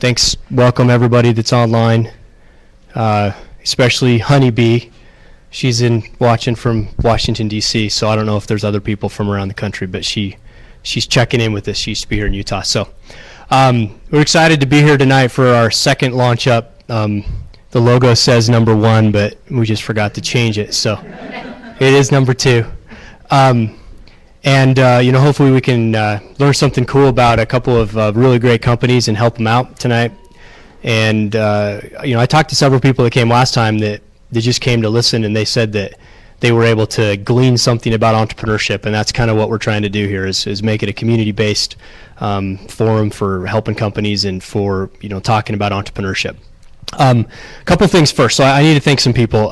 thanks. Welcome everybody that's online, especially Honeybee. She's watching from Washington, D.C., so I don't know if there's other people from around the country, but she's checking in with us. She used to be here in Utah. So we're excited to be here tonight for our second LaunchUp. The logo says number 1, but we just forgot to change it, so it is number 2. Hopefully we can learn something cool about a couple of really great companies and help them out tonight. And I talked to several people that came last time that they just came to listen, and they said that they were able to glean something about entrepreneurship, and that's kind of what we're trying to do here is make it a community-based forum for helping companies and for talking about entrepreneurship. A couple things first. So I need to thank some people.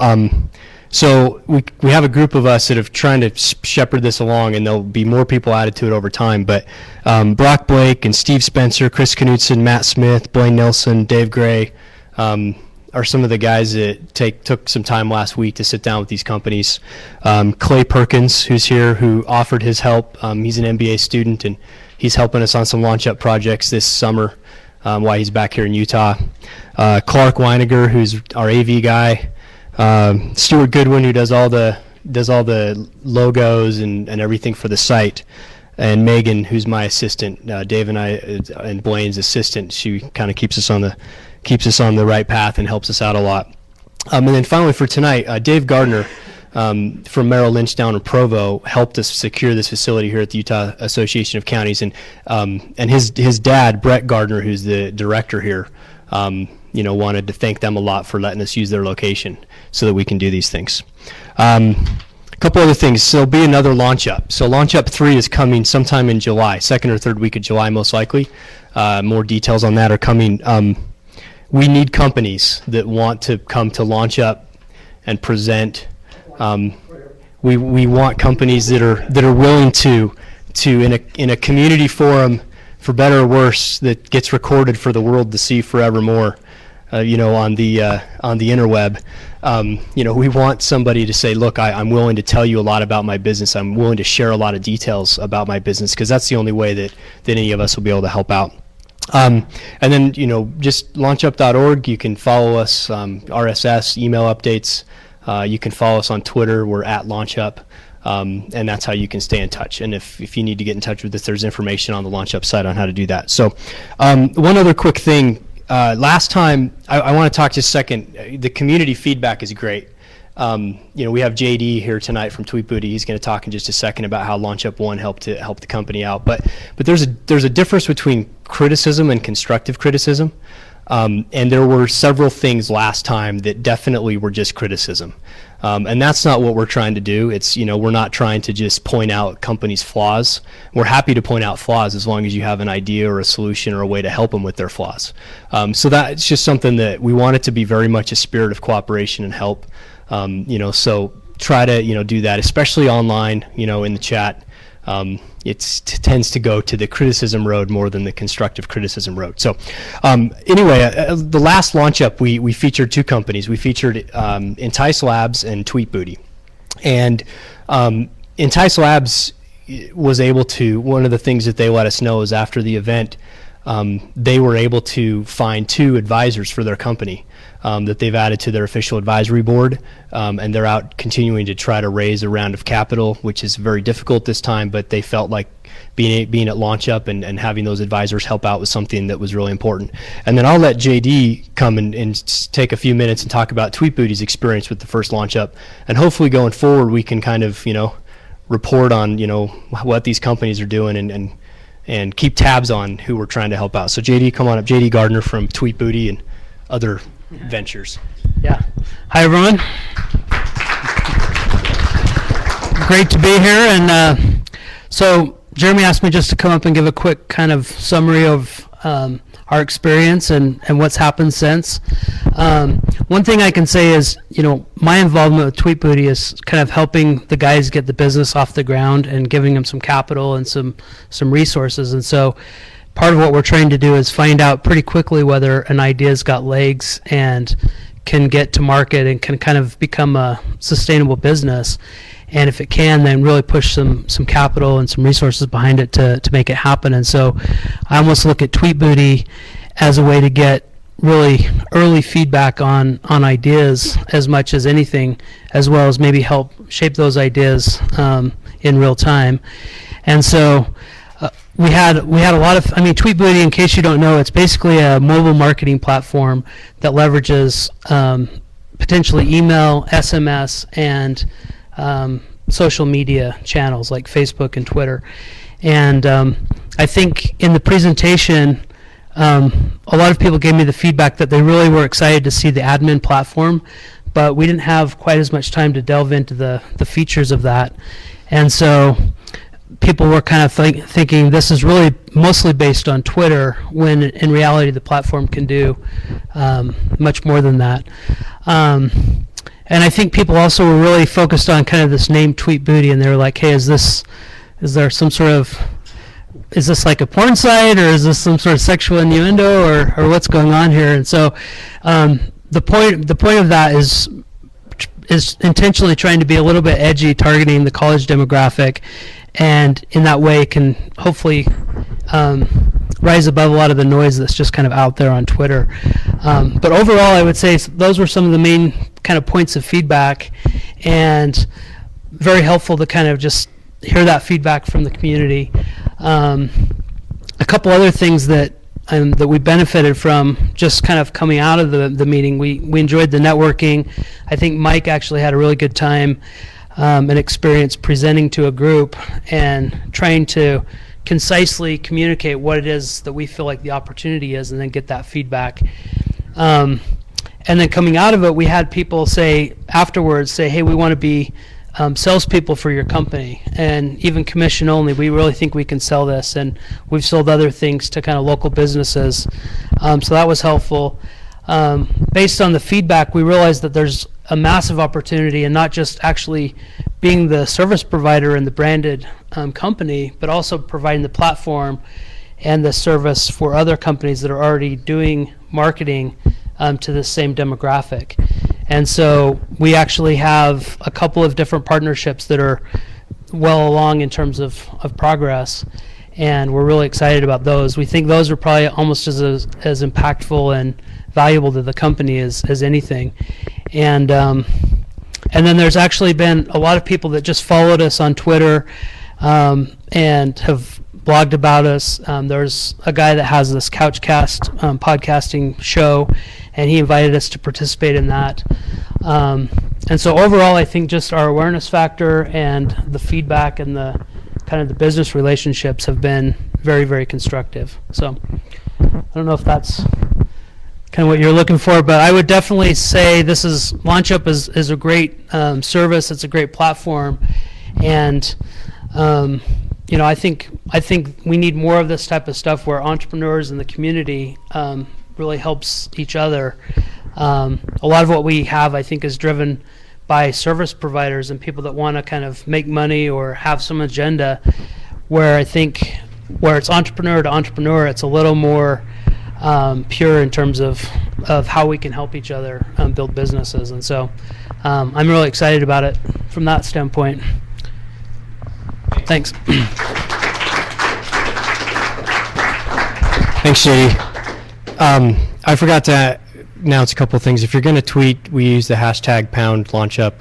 So we have a group of us that are trying to shepherd this along, and there'll be more people added to it over time. But Brock Blake and Steve Spencer, Chris Knudsen, Matt Smith, Blaine Nelson, Dave Gray are some of the guys that took some time last week to sit down with these companies. Clay Perkins, who's here, who offered his help. He's an MBA student, and he's helping us on some LaunchUp projects this summer while he's back here in Utah. Clark Weiniger, who's our AV guy. Stuart Goodwin, who does all the logos and everything for the site, and Megan, who's my assistant. Dave and I and Blaine's assistant. She kind of keeps us on the right path and helps us out a lot. And then finally for tonight, Dave Gardner from Merrill Lynch down in Provo helped us secure this facility here at the Utah Association of Counties, and his dad, Brett Gardner, who's the director here, wanted to thank them a lot for letting us use their location so that we can do these things. A couple other things. So there'll be another LaunchUp. So LaunchUp 3 is coming sometime in July, second or third week of July most likely. More details on that are coming. We need companies that want to come to LaunchUp and present. We want companies that are willing to in a community forum, for better or worse, that gets recorded for the world to see forevermore, on the interweb. We want somebody to say, look, I'm willing to tell you a lot about my business. I'm willing to share a lot of details about my business, because that's the only way that any of us will be able to help out. And then, just launchup.org. You can follow us, RSS, email updates. You can follow us on Twitter. We're at LaunchUp. And that's how you can stay in touch. And if you need to get in touch with us, there's information on the LaunchUp site on how to do that. So one other quick thing. Last time, I want to talk just a second. The community feedback is great. We have JD here tonight from TweetBooty. He's going to talk in just a second about how LaunchUp 1 helped the company out. But there's a difference between criticism and constructive criticism. And there were several things last time that definitely were just criticism. And that's not what we're trying to do. It's, we're not trying to just point out companies' flaws. We're happy to point out flaws as long as you have an idea or a solution or a way to help them with their flaws. So that's just something that we want it to be very much a spirit of cooperation and help. So try to, do that, especially online, in the chat. It tends to go to the criticism road more than the constructive criticism road. So anyway, the last LaunchUp, we featured 2 companies. We featured Entice Labs and TweetBooty. And Entice Labs was able to, one of the things that they let us know is after the event, they were able to find 2 advisors for their company that they've added to their official advisory board, and they're out continuing to try to raise a round of capital, which is very difficult this time, but they felt like being at LaunchUp and having those advisors help out was something that was really important. And then I'll let JD come and take a few minutes and talk about TweetBooty's experience with the first LaunchUp, and hopefully going forward we can kind of report on what these companies are doing and keep tabs on who we're trying to help out. So JD, come on up. JD Gardner from TweetBooty and other ventures. Yeah. Hi, everyone. Great to be here. And so Jeremy asked me just to come up and give a quick kind of summary of our experience and what's happened since. One thing I can say is, my involvement with TweetBooty is kind of helping the guys get the business off the ground and giving them some capital and some resources. And so part of what we're trying to do is find out pretty quickly whether an idea's got legs and can get to market and can kind of become a sustainable business. And if it can, then really push some capital and some resources behind it to make it happen. And so I almost look at TweetBooty as a way to get really early feedback on ideas as much as anything, as well as maybe help shape those ideas in real time. And so we had a lot of, TweetBooty, in case you don't know, it's basically a mobile marketing platform that leverages potentially email, SMS, and social media channels like Facebook and Twitter. And I think in the presentation, a lot of people gave me the feedback that they really were excited to see the admin platform, but we didn't have quite as much time to delve into the features of that. And so people were kind of thinking this is really mostly based on Twitter, when in reality the platform can do much more than that. And I think people also were really focused on kind of this name TweetBooty, and they were like, hey, is there some sort of, is this like a porn site, or is this some sort of sexual innuendo, or what's going on here? And so the point of that is intentionally trying to be a little bit edgy, targeting the college demographic, and in that way can hopefully rise above a lot of the noise that's just kind of out there on Twitter. But overall, I would say those were some of the main kind of points of feedback, and very helpful to kind of just hear that feedback from the community. A couple other things that we benefited from just kind of coming out of the meeting. We enjoyed the networking. I think Mike actually had a really good time and experience presenting to a group and trying to concisely communicate what it is that we feel like the opportunity is, and then get that feedback. And then coming out of it, we had people say afterwards, hey, we want to be salespeople for your company, and even commission only. We really think we can sell this, and we've sold other things to kind of local businesses. So that was helpful. Based on the feedback, we realized that there's a massive opportunity in not just actually being the service provider in the branded company, but also providing the platform and the service for other companies that are already doing marketing to the same demographic. And so we actually have a couple of different partnerships that are well along in terms of progress, and we're really excited about those. We think those are probably almost as impactful and valuable to the company as anything. And then there's actually been a lot of people that just followed us on Twitter and have blogged about us. There's a guy that has this Couchcast podcasting show, and he invited us to participate in that. And so overall, I think just our awareness factor and the feedback and the kind of the business relationships have been very, very constructive. So I don't know if that's kind of what you're looking for, but I would definitely say LaunchUp is a great service. It's a great platform, and I think we need more of this type of stuff where entrepreneurs in the community really helps each other. A lot of what we have, I think, is driven by service providers and people that want to kind of make money or have some agenda, where I think where it's entrepreneur to entrepreneur, it's a little more pure in terms of how we can help each other build businesses. And so I'm really excited about it from that standpoint. Thanks. Thanks, JD. I forgot to announce a couple of things. If you're going to tweet, we use the hashtag #LaunchUp.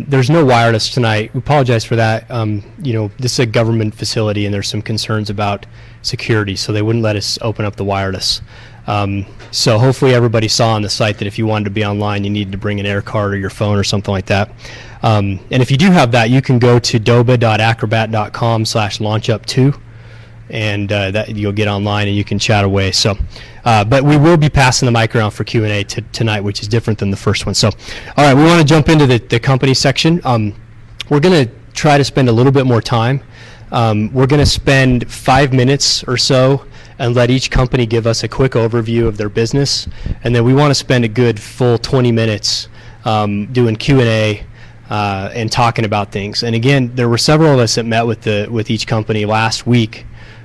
There's no wireless tonight. We apologize for that. This is a government facility, and there's some concerns about security, so they wouldn't let us open up the wireless. So hopefully everybody saw on the site that if you wanted to be online, you needed to bring an air card or your phone or something like that. And if you do have that, you can go to doba.acrobat.com/launchup2, and that you'll get online and you can chat away. So, but we will be passing the mic around for Q&A tonight, which is different than the first one. So, all right, we want to jump into the company section. We're going to try to spend a little bit more time. We're going to spend 5 minutes or so and let each company give us a quick overview of their business, and then we want to spend a good full 20 minutes doing Q&A and talking about things. And again, there were several of us that met with each company last week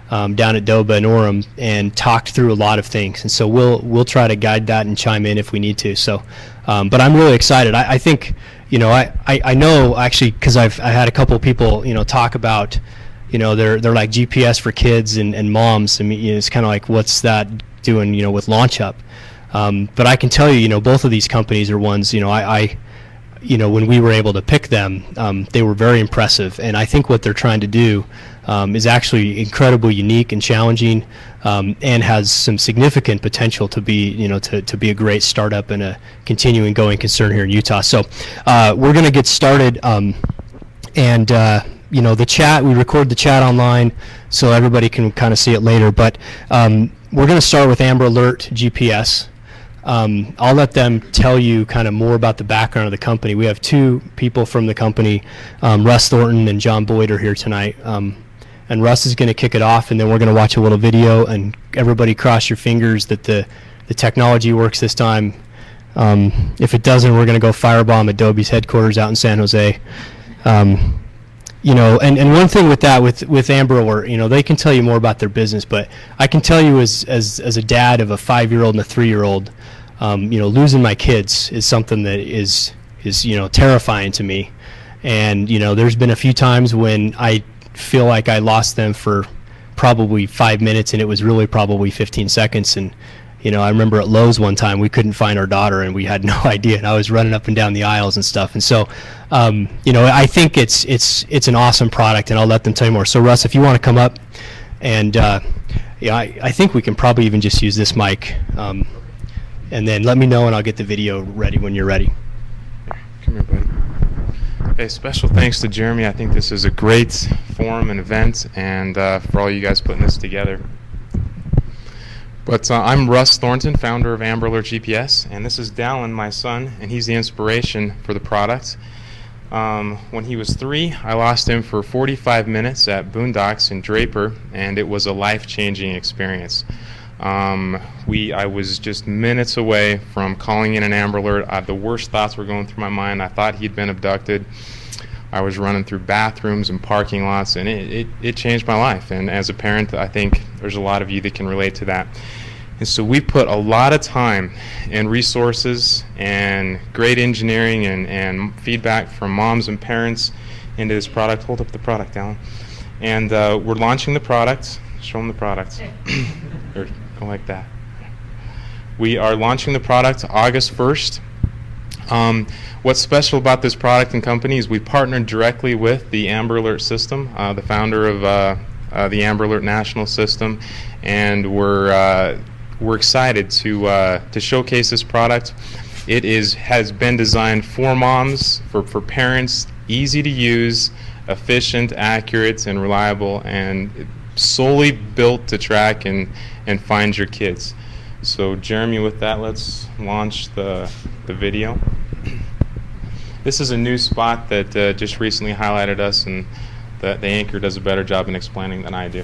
down at DOBA and Orem and talked through a lot of things, and so we'll try to guide that and chime in if we need to. So, but I'm really excited. I think I know actually, because I had a couple of people talk about they're like GPS for kids and moms. I mean, it's kind of like, what's that doing, with LaunchUp. But I can tell you, both of these companies are ones, I when we were able to pick them, they were very impressive. And I think what they're trying to do is actually incredibly unique and challenging, and has some significant potential to be, to be a great startup and a continuing going concern here in Utah. So we're going to get started, and the chat, we record the chat online so everybody can kind of see it later. But we're going to start with Amber Alert GPS. I'll let them tell you kind of more about the background of the company. We have two people from the company, Russ Thornton and John Boyd are here tonight. And Russ is going to kick it off, and then we're going to watch a little video, and everybody cross your fingers that the technology works this time. If it doesn't, we're going to go firebomb Adobe's headquarters out in San Jose. And one thing with that, with Amber Alert, they can tell you more about their business, but I can tell you as a dad of a 5-year-old and a 3-year-old, losing my kids is something that is terrifying to me. And there's been a few times when I feel like I lost them for probably 5 minutes, and it was really probably 15 seconds. And I remember at Lowe's one time we couldn't find our daughter, and we had no idea. And I was running up and down the aisles and stuff. And so, I think it's an awesome product, and I'll let them tell you more. So, Russ, if you want to come up, and I think we can probably even just use this mic, and then let me know, and I'll get the video ready when you're ready. Come here, buddy. Hey, special thanks to Jeremy. I think this is a great forum and event, and for all you guys putting this together. But I'm Russ Thornton, founder of Amber Alert GPS, and this is Dallin, my son, and he's the inspiration for the product. When he was 3, I lost him for 45 minutes at Boondocks in Draper, and it was a life-changing experience. I was just minutes away from calling in an Amber Alert. The worst thoughts were going through my mind. I thought he'd been abducted. I was running through bathrooms and parking lots, and it changed my life. And as a parent, I think there's a lot of you that can relate to that. And so we put a lot of time and resources and great engineering and feedback from moms and parents into this product. Hold up the product, Alan. And we're launching the product. Show them the product. Or go like that. We are launching the product August 1st. What's special about this product and company is we partnered directly with the Amber Alert system, the founder of the Amber Alert National System, and we're excited to showcase this product. It has been designed for moms, for parents, easy to use, efficient, accurate, and reliable, and solely built to track and find your kids. So Jeremy, with that, let's launch the video. This is a new spot that just recently highlighted us, and the anchor does a better job in explaining than I do.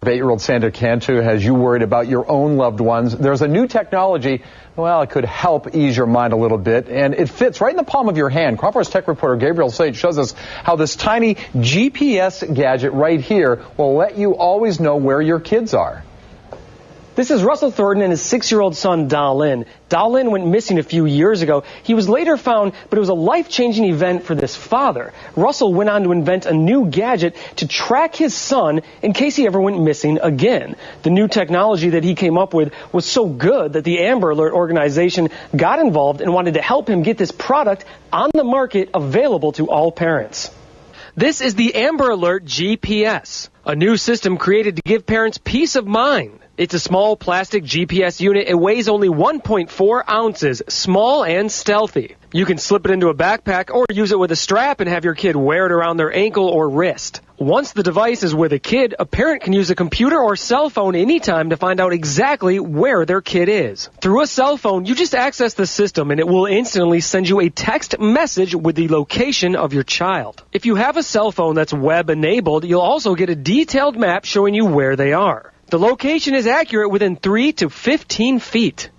8-year-old Sandra Cantu has you worried about your own loved ones. There's a new technology, well, it could help ease your mind a little bit, and it fits right in the palm of your hand. Cropper's tech reporter Gabriel Sage shows us how this tiny GPS gadget right here will let you always know where your kids are. This is Russell Thornton and his 6-year-old son, Dallin. Dallin went missing a few years ago. He was later found, but it was a life-changing event for this father. Russell went on to invent a new gadget to track his son in case he ever went missing again. The new technology that he came up with was so good that the Amber Alert organization got involved and wanted to help him get this product on the market available to all parents. This is the Amber Alert GPS, a new system created to give parents peace of mind. It's a small plastic GPS unit. It weighs only 1.4 ounces, small and stealthy. You can slip it into a backpack or use it with a strap and have your kid wear it around their ankle or wrist. Once the device is with a kid, a parent can use a computer or cell phone anytime to find out exactly where their kid is. Through a cell phone, you just access the system and it will instantly send you a text message with the location of your child. If you have a cell phone that's web-enabled, you'll also get a detailed map showing you where they are. The location is accurate within 3 to 15 feet.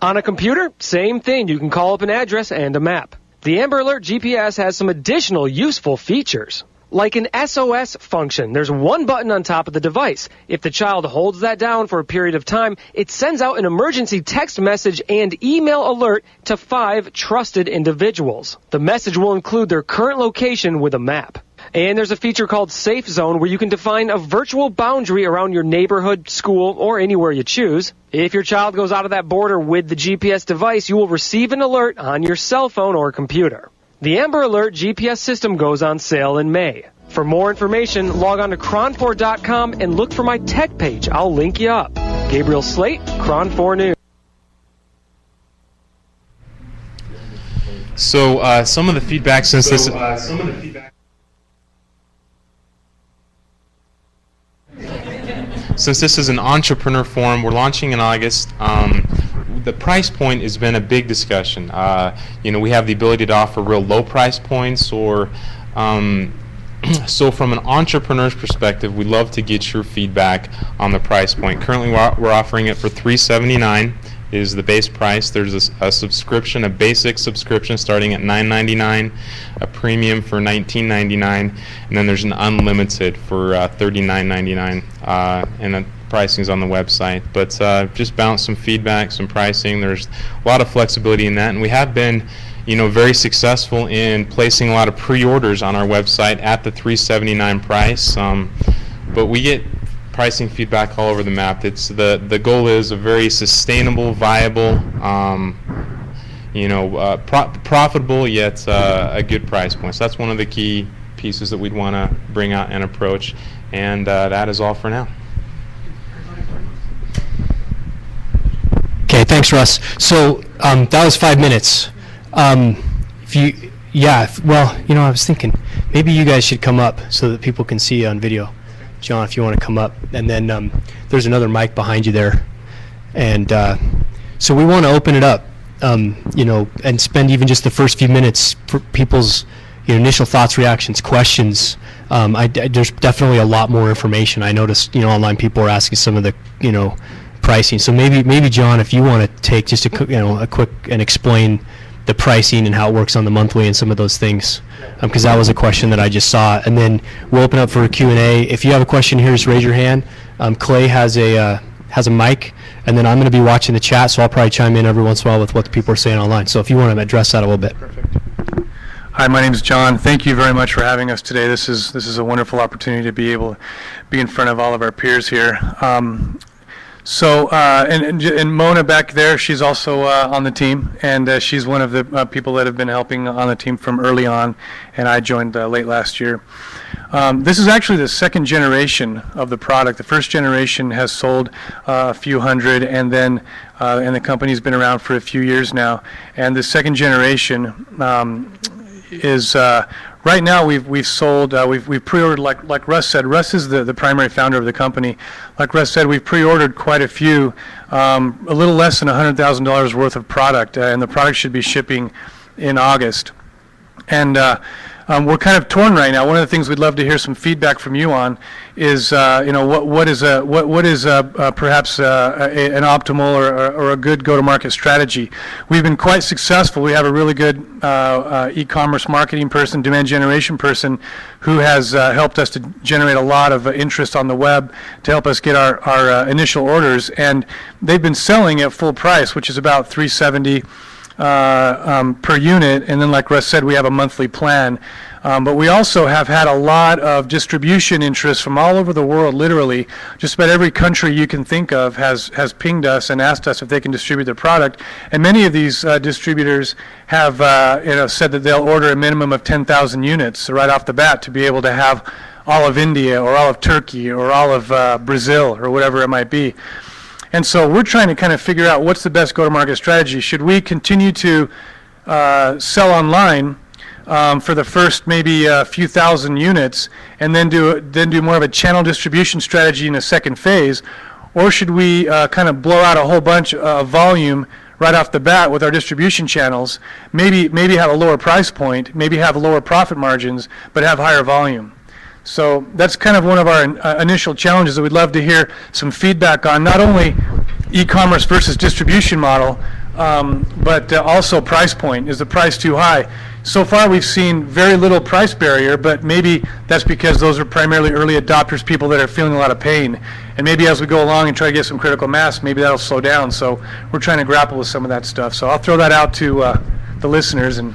On a computer, same thing. You can call up an address and a map. The Amber Alert GPS has some additional useful features. Like an SOS function, there's one button on top of the device. If the child holds that down for a period of time, it sends out an emergency text message and email alert to 5 trusted individuals. The message will include their current location with a map. And there's a feature called Safe Zone where you can define a virtual boundary around your neighborhood, school, or anywhere you choose. If your child goes out of that border with the GPS device, you will receive an alert on your cell phone or computer. The Amber Alert GPS system goes on sale in May. For more information, log on to cron4.com and look for my tech page. I'll link you up. Gabriel Slate, Cron 4 News. So some of the feedback since this. Since this is an entrepreneur forum, we're launching in August. The price point has been a big discussion. We have the ability to offer real low price points, or so from an entrepreneur's perspective, we'd love to get your feedback on the price point. Currently, we're offering it for $379 is the base price. There's a subscription, a basic subscription starting at $9.99, a premium for $19.99, and then there's an unlimited for $39.99, and the pricing is on the website. But just bounce some feedback, some pricing. There's a lot of flexibility in that, and we have been very successful in placing a lot of pre-orders on our website at the $379 price. But we get pricing feedback all over the map. It's the goal is a very sustainable, viable, profitable yet a good price point. So that's one of the key pieces that we'd want to bring out and approach. And that is all for now. Okay, thanks, Russ. So that was 5 minutes. I was thinking maybe you guys should come up so that people can see you on video. John, if you want to come up, and then there's another mic behind you there, and so we want to open it up, and spend even just the first few minutes for people's initial thoughts, reactions, questions. There's definitely a lot more information. I noticed online people are asking some of the pricing. So maybe John, if you want to take just a quick and explain the pricing and how it works on the monthly and some of those things, because that was a question that I just saw. And then we'll open up for a Q&A. If you have a question here, just raise your hand. Clay has a mic, and then I'm going to be watching the chat, so I'll probably chime in every once in a while with what the people are saying online. So if you want to address that a little bit. Perfect. Hi, my name is John. Thank you very much for having us today. This is a wonderful opportunity to be able to be in front of all of our peers here. And Mona back there, she's also on the team, and she's one of the people that have been helping on the team from early on, and I joined late last year. This is actually the second generation of the product. The first generation has sold a few hundred, and then and the company's been around for a few years now. And the second generation is right now we've sold we've pre-ordered, like Russ said. Russ is the primary founder of the company. Like Russ said, we've pre-ordered quite a few, a little less than $100,000 worth of product, and the product should be shipping in August. And we're kind of torn right now. One of the things we'd love to hear some feedback from you on is what is perhaps an optimal or a good go-to-market strategy. We've been quite successful. We have a really good e-commerce marketing person, demand generation person, who has helped us to generate a lot of interest on the web to help us get our initial orders, and they've been selling at full price, which is about $370 per unit, and then like Russ said, we have a monthly plan. But we also have had a lot of distribution interest from all over the world. Literally, just about every country you can think of has pinged us and asked us if they can distribute their product. And many of these distributors have said that they'll order a minimum of 10,000 units right off the bat to be able to have all of India or all of Turkey or all of Brazil or whatever it might be. And so we're trying to kind of figure out what's the best go-to-market strategy. Should we continue to sell online for the first maybe a few thousand units, and then do more of a channel distribution strategy in a second phase, or should we kind of blow out a whole bunch of volume right off the bat with our distribution channels? Maybe have a lower price point, maybe have lower profit margins, but have higher volume. So that's kind of one of our initial challenges that we'd love to hear some feedback on, not only e-commerce versus distribution model, but also price point. Is the price too high? So far we've seen very little price barrier, but maybe that's because those are primarily early adopters, people that are feeling a lot of pain. And maybe as we go along and try to get some critical mass, maybe that'll slow down. So we're trying to grapple with some of that stuff. So I'll throw that out to the listeners, and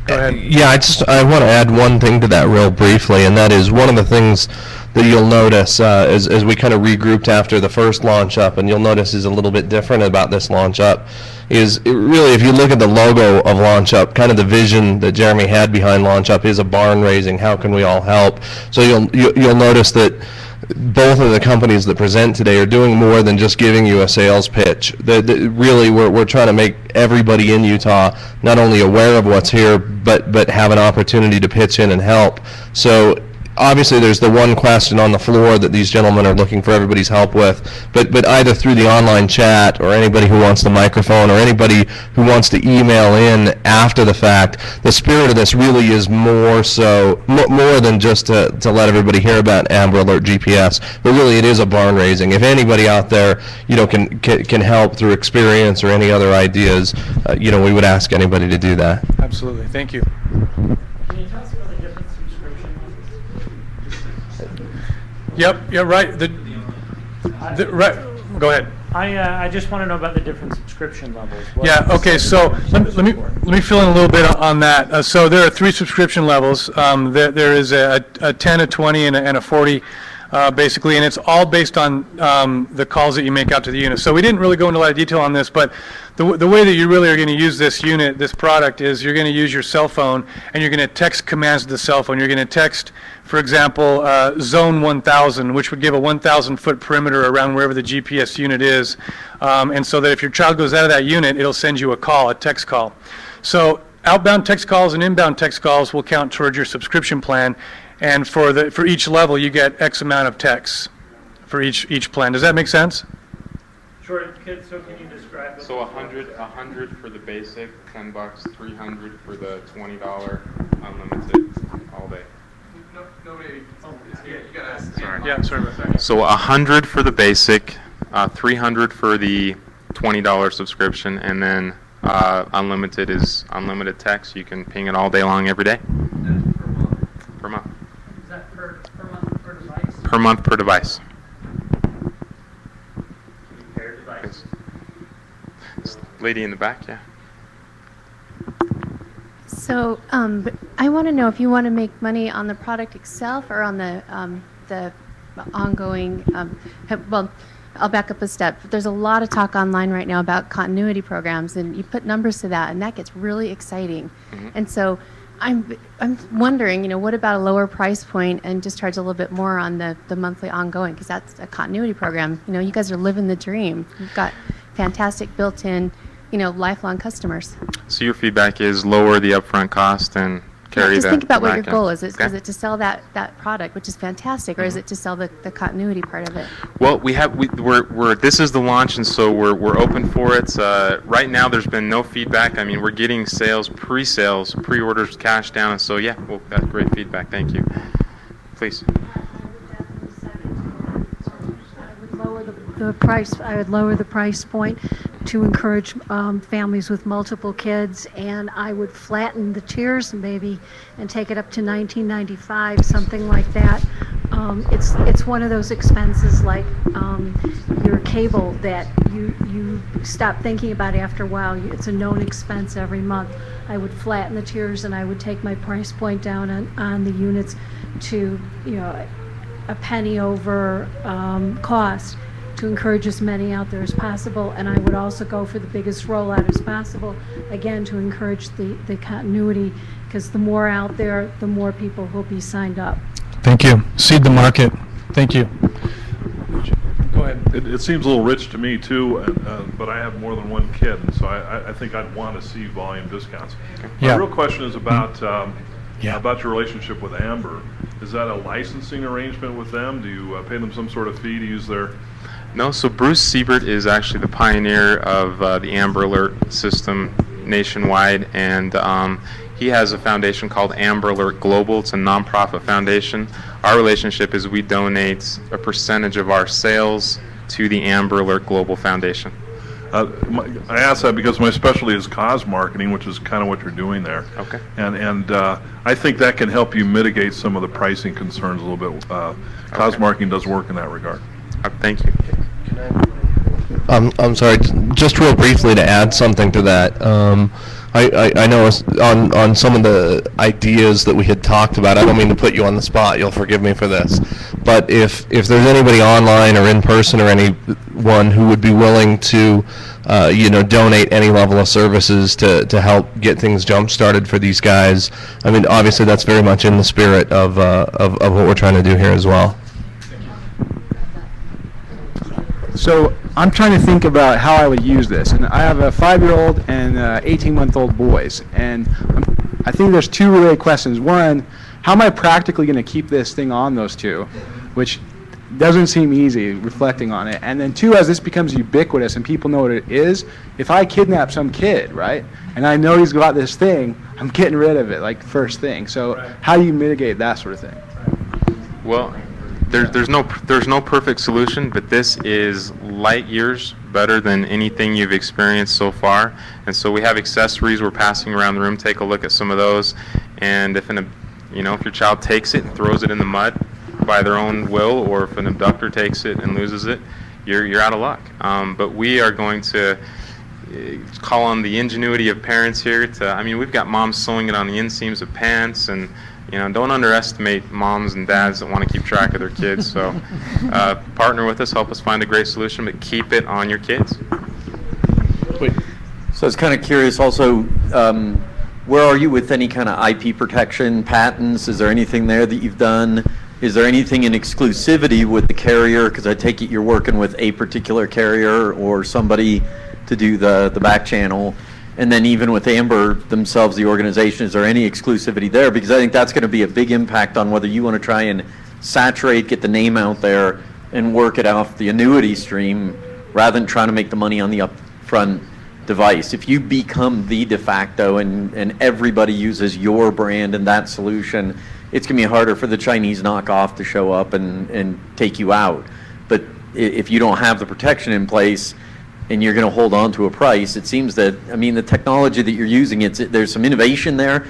Go ahead. Yeah, I want to add one thing to that real briefly, and that is one of the things that you'll notice as we kind of regrouped after the first launch up, and you'll notice is a little bit different about this launch up, is really, if you look at the logo of Launch Up, kind of the vision that Jeremy had behind Launch Up is a barn raising. How can we all help? So you'll notice that both of the companies that present today are doing more than just giving you a sales pitch. Really, we're trying to make everybody in Utah not only aware of what's here, but have an opportunity to pitch in and help. So obviously there's the one question on the floor that these gentlemen are looking for everybody's help with, but either through the online chat or anybody who wants the microphone or anybody who wants to email in after the fact, the spirit of this really is more than just to let everybody hear about Amber Alert GPS, but really it is a barn raising. If anybody out there can help through experience or any other ideas, we would ask anybody to do that. Absolutely. Thank you. Can you tell us about the different subscription levels? Yep. Yeah. Right. Right. Go ahead. I just want to know about the different subscription levels. Yeah. Okay. So let me fill in a little bit on that. So there are 3 subscription levels. There is a 10, a 20, and a 40. Basically, and it's all based on the calls that you make out to the unit. So we didn't really go into a lot of detail on this, but the way that you really are going to use this unit, this product, is you're going to use your cell phone, and you're going to text commands to the cell phone. You're going to text, for example, zone 1000, which would give a 1,000-foot perimeter around wherever the GPS unit is, and so that if your child goes out of that unit, it'll send you a call, a text call. So outbound text calls and inbound text calls will count towards your subscription plan. And for each level, you get X amount of texts for each plan. Does that make sense? Sure. So can you describe it? So 100 for the basic, $10, 300 for the $20 unlimited all day. Sorry. Yeah, sorry about that. So 100 for the basic, 300 for the $20 subscription, and then unlimited is unlimited text. You can ping it all day long, every day. Per month. Is that per month per device? Per month per device. Per device. Lady in the back, yeah. So I want to know if you want to make money on the product itself or on the ongoing. Well, I'll back up a step. There's a lot of talk online right now about continuity programs, and you put numbers to that, and that gets really exciting. Mm-hmm. And so I'm wondering, what about a lower price point and just charge a little bit more on the monthly ongoing, because that's a continuity program. You guys are living the dream. You've got fantastic built-in, lifelong customers. So your feedback is lower the upfront cost and carry that. Just think about what your back goal end. is. Is it to sell that product, which is fantastic, or is it to sell the continuity part of it? Well, we're this is the launch, and so we're open for it. Right now, there's been no feedback. I mean, we're getting sales, pre-sales, pre-orders, cash down, and so yeah, well, that's great feedback. Thank you. Please. I would lower the price point to encourage families with multiple kids, and I would flatten the tiers maybe and take it up to $19.95, something like that. It's one of those expenses like your cable that you stop thinking about after a while. It's a known expense every month. I would flatten the tiers, and I would take my price point down on the units to a penny over cost, to encourage as many out there as possible. And I would also go for the biggest rollout as possible, again, to encourage the continuity, because the more out there, the more people will be signed up. Thank you. Seed the market. Thank you. Go ahead. It seems a little rich to me too, but I have more than one kid, and so I think I'd want to see volume discounts. Yeah. My real question is about your relationship with Amber. Is that a licensing arrangement with them? Do you pay them some sort of fee to use their? No, so Bruce Siebert is actually the pioneer of the Amber Alert system nationwide, and he has a foundation called Amber Alert Global. It's a nonprofit foundation. Our relationship is we donate a percentage of our sales to the Amber Alert Global Foundation. I ask that because my specialty is cause marketing, which is kind of what you're doing there. Okay. And I think that can help you mitigate some of the pricing concerns a little bit. Cause marketing does work in that regard. Thank you. I'm sorry, just real briefly to add something to that. I know on some of the ideas that we had talked about, I don't mean to put you on the spot, you'll forgive me for this, but if there's anybody online or in person or anyone who would be willing to donate any level of services to help get things jump started for these guys, I mean, obviously that's very much in the spirit of what we're trying to do here as well. So I'm trying to think about how I would use this, and I have a 5-year-old and 18-month-old boys, and I think there's two related questions. One, how am I practically going to keep this thing on those two, which doesn't seem easy reflecting on it. And then two, as this becomes ubiquitous and people know what it is, if I kidnap some kid, right, and I know he's got this thing, I'm getting rid of it like first thing. So how do you mitigate that sort of thing? Well, there's no perfect solution, but this is light years better than anything you've experienced so far. And so we have accessories we're passing around the room. Take a look at some of those, and if your child takes it and throws it in the mud by their own will, or if an abductor takes it and loses it, you're out of luck. But we are going to call on the ingenuity of parents here. We've got moms sewing it on the inseams of pants, and don't underestimate moms and dads that want to keep track of their kids. So partner with us, help us find a great solution, but keep it on your kids. So I was kind of curious also, where are you with any kind of IP protection, patents? Is there anything there that you've done? Is there anything in exclusivity with the carrier? Because I take it you're working with a particular carrier or somebody to do the back channel. And then even with Amber themselves, the organization, is there any exclusivity there? Because I think that's going to be a big impact on whether you want to try and saturate, get the name out there, and work it off the annuity stream rather than trying to make the money on the upfront device. If you become the de facto and everybody uses your brand and that solution, it's going to be harder for the Chinese knockoff to show up and take you out. But if you don't have the protection in place, and you're going to hold on to a price, it seems that, the technology that you're using, there's some innovation there,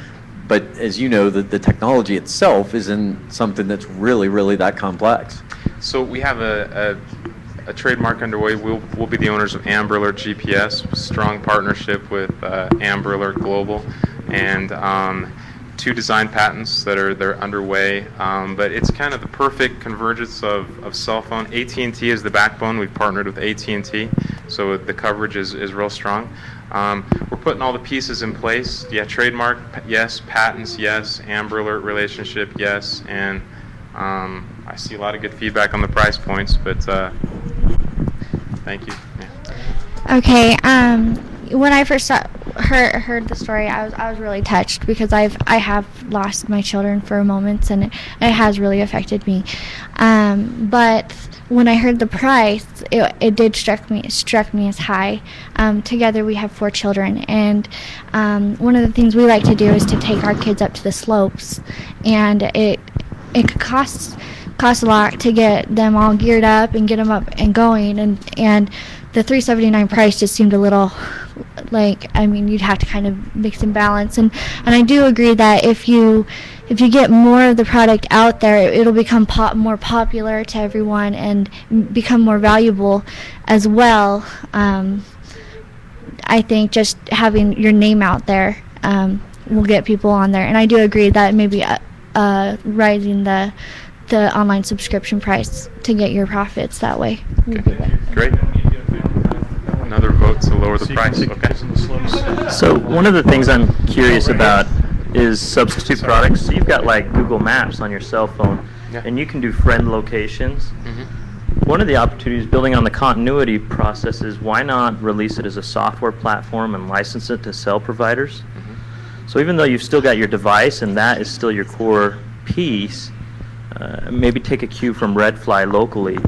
but as you know, the technology itself isn't something that's really, really that complex. So we have a trademark underway. We'll be the owners of Amber Alert GPS, strong partnership with Amber Alert Global, and 2 design patents they're underway, but it's kind of the perfect convergence of cell phone. AT&T is the backbone. We've partnered with AT&T, so the coverage is real strong. We're putting all the pieces in place. Yeah, trademark, yes. Patents, yes. Amber Alert relationship, yes. And I see a lot of good feedback on the price points, but thank you. Yeah. Okay. When I first heard the story, I was really touched because I have lost my children for moments, and it has really affected me. But when I heard the price, it did struck me as high. Together we have 4 children, and one of the things we like to do is to take our kids up to the slopes, and it could cost a lot to get them all geared up and get them up and going, and the $379 price just seemed a little you'd have to kind of mix and balance, and I do agree that if you get more of the product out there, it'll become more popular to everyone and become more valuable as well. I think just having your name out there will get people on there, and I do agree that maybe rising the online subscription price to get your profits that way. Okay. Great. Another vote to lower the price. Okay. So one of the things I'm curious about is substitute products. So you've got like Google Maps on your cell phone, and you can do friend locations. Mm-hmm. One of the opportunities building on the continuity process is why not release it as a software platform and license it to cell providers? Mm-hmm. So even though you've still got your device and that is still your core piece, maybe take a cue from Redfly locally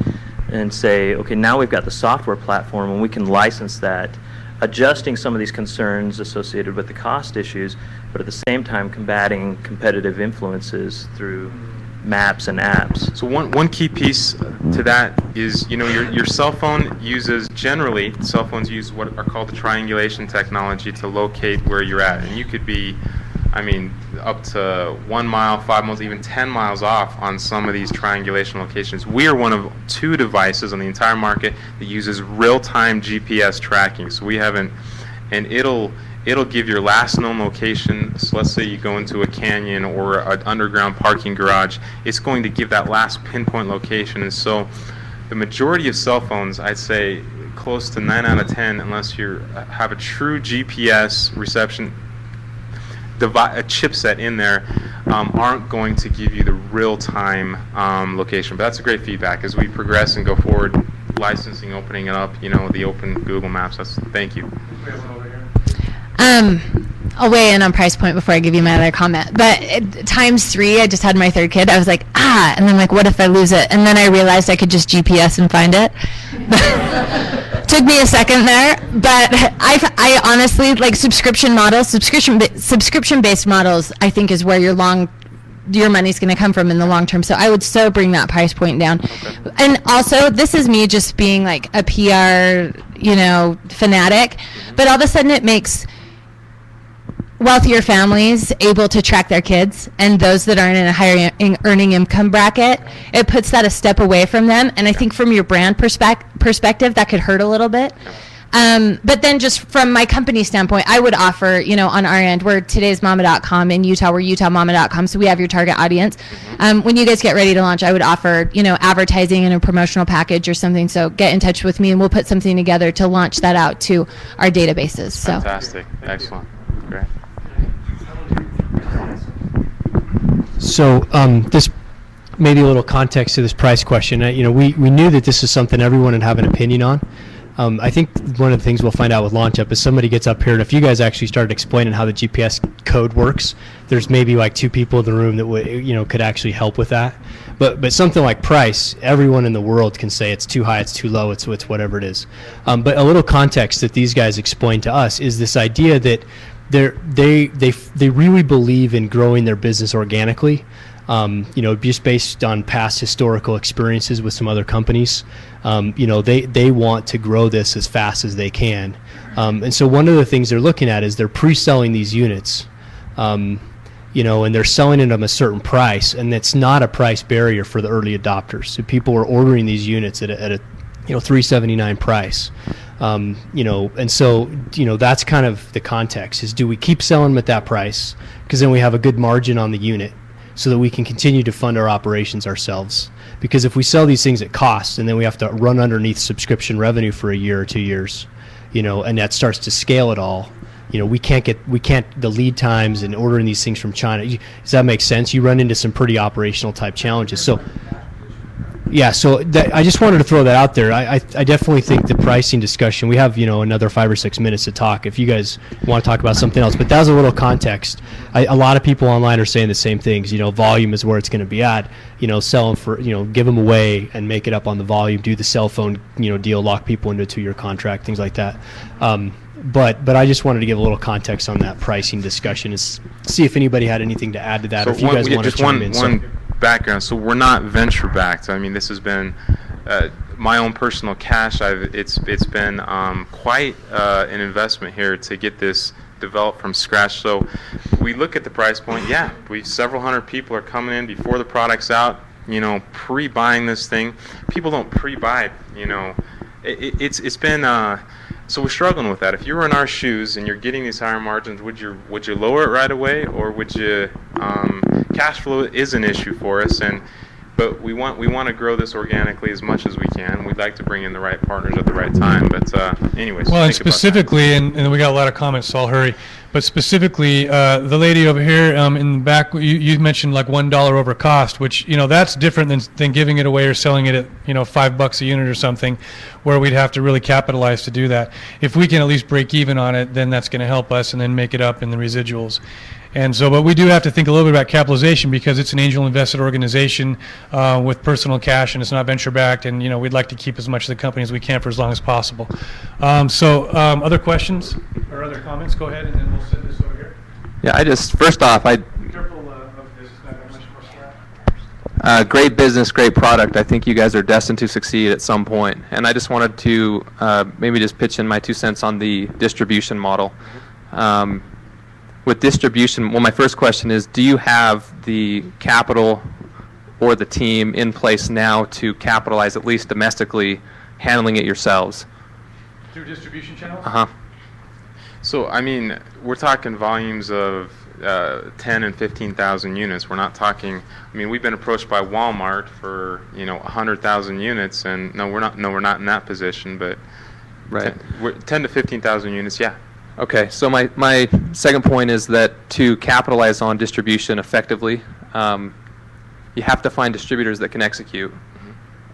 and say, okay, now we've got the software platform and we can license that, adjusting some of these concerns associated with the cost issues, but at the same time combating competitive influences through maps and apps. So one key piece to that is, your cell phone cell phones use what are called the triangulation technology to locate where you're at, and you could be up to 1 mile, 5 miles, even 10 miles off on some of these triangulation locations. We are one of 2 devices on the entire market that uses real-time GPS tracking. So we haven't and it'll give your last known location. So let's say you go into a canyon or an underground parking garage, it's going to give that last pinpoint location. And so the majority of cell phones, I'd say close to 9 out of 10, unless you have a true GPS reception a chipset in there, aren't going to give you the real-time location. But that's a great feedback as we progress and go forward, licensing, opening it up, the open Google Maps. Thank you. I'll weigh in on price point before I give you my other comment. But times 3, I just had my 3rd kid. I was like, and then like, what if I lose it? And then I realized I could just GPS and find it. Took me a second there, but I honestly like subscription models, subscription-based models. I think is where your money's going to come from in the long term. So I would so bring that price point down. Okay. And also, this is me just being like a PR, fanatic. But all of a sudden, it makes wealthier families able to track their kids, and those that aren't in a higher earning income bracket, it puts that a step away from them. And I think from your brand perspective, that could hurt a little bit. But then just from my company standpoint, I would offer, on our end, we're todaysmama.com. In Utah, we're utahmama.com, so we have your target audience. When you guys get ready to launch, I would offer, advertising and a promotional package or something. So get in touch with me, and we'll put something together to launch that out to our databases. So fantastic. Excellent. Great. So this maybe a little context to this price question. We knew that this is something everyone would have an opinion on. I think one of the things we'll find out with LaunchUp is somebody gets up here, and if you guys actually started explaining how the GPS code works, there's maybe like 2 people in the room that would could actually help with that. But something like price, everyone in the world can say it's too high, it's too low, it's whatever it is. But a little context that these guys explained to us is this idea that they really believe in growing their business organically, just based on past historical experiences with some other companies. They want to grow this as fast as they can. And so one of the things they're looking at is they're pre-selling these units, and they're selling it at a certain price, and it's not a price barrier for the early adopters. So people are ordering these units at a $379 price. And so, that's kind of the context is, do we keep selling them at that price? Because then we have a good margin on the unit so that we can continue to fund our operations ourselves. Because if we sell these things at cost and then we have to run underneath subscription revenue for a year or 2 years, and that starts to scale it all, we can't the lead times and ordering these things from China. Does that make sense? You run into some pretty operational type challenges. So yeah, so I just wanted to throw that out there. I definitely think the pricing discussion, we have another 5 or 6 minutes to talk if you guys want to talk about something else, but that was a little context. A lot of people online are saying the same things. Volume is where it's going to be at. Sell them for, give them away and make it up on the volume, do the cell phone deal, lock people into a 2-year contract, things like that. But I just wanted to give a little context on that pricing discussion and see if anybody had anything to add to that, or if you guys want to chime in. Background. So we're not venture backed. I mean, this has been my own personal cash. It's been quite an investment here to get this developed from scratch. So we look at the price point. Yeah, several hundred people are coming in before the product's out. Pre-buying this thing. People don't pre-buy. It's been. So we're struggling with that. If you were in our shoes and you're getting these higher margins, would you lower it right away, or would you? Cash flow is an issue for us, but we want to grow this organically as much as we can. We'd like to bring in the right partners at the right time. But anyways. Well, and specifically, and we got a lot of comments, so I'll hurry. But specifically, the lady over here in the back, you mentioned like $1 over cost, which that's different than giving it away or selling it at $5 a unit or something, where we'd have to really capitalize to do that. If we can at least break even on it, then that's going to help us, and then make it up in the residuals. And so, but we do have to think a little bit about capitalization, because it's an angel invested organization with personal cash, and it's not venture backed, and we'd like to keep as much of the company as we can for as long as possible. Other questions or other comments? Go ahead, and then we'll set this over here. Yeah, first off, Be careful of this. It's not that much more slack. Great business, great product. I think you guys are destined to succeed at some point. And I just wanted to maybe just pitch in my 2 cents on the distribution model. With distribution, well, my first question is, do you have the capital or the team in place now to capitalize, at least domestically, handling it yourselves? Through distribution channels? Uh-huh. So, I mean, we're talking volumes of 10 and 15,000 units. We're not talking, I mean, we've been approached by Walmart for, 100,000 units, and no, we're not in that position, but Right. 10 to 15,000 units, yeah. Okay, so my second point is that to capitalize on distribution effectively, you have to find distributors that can execute,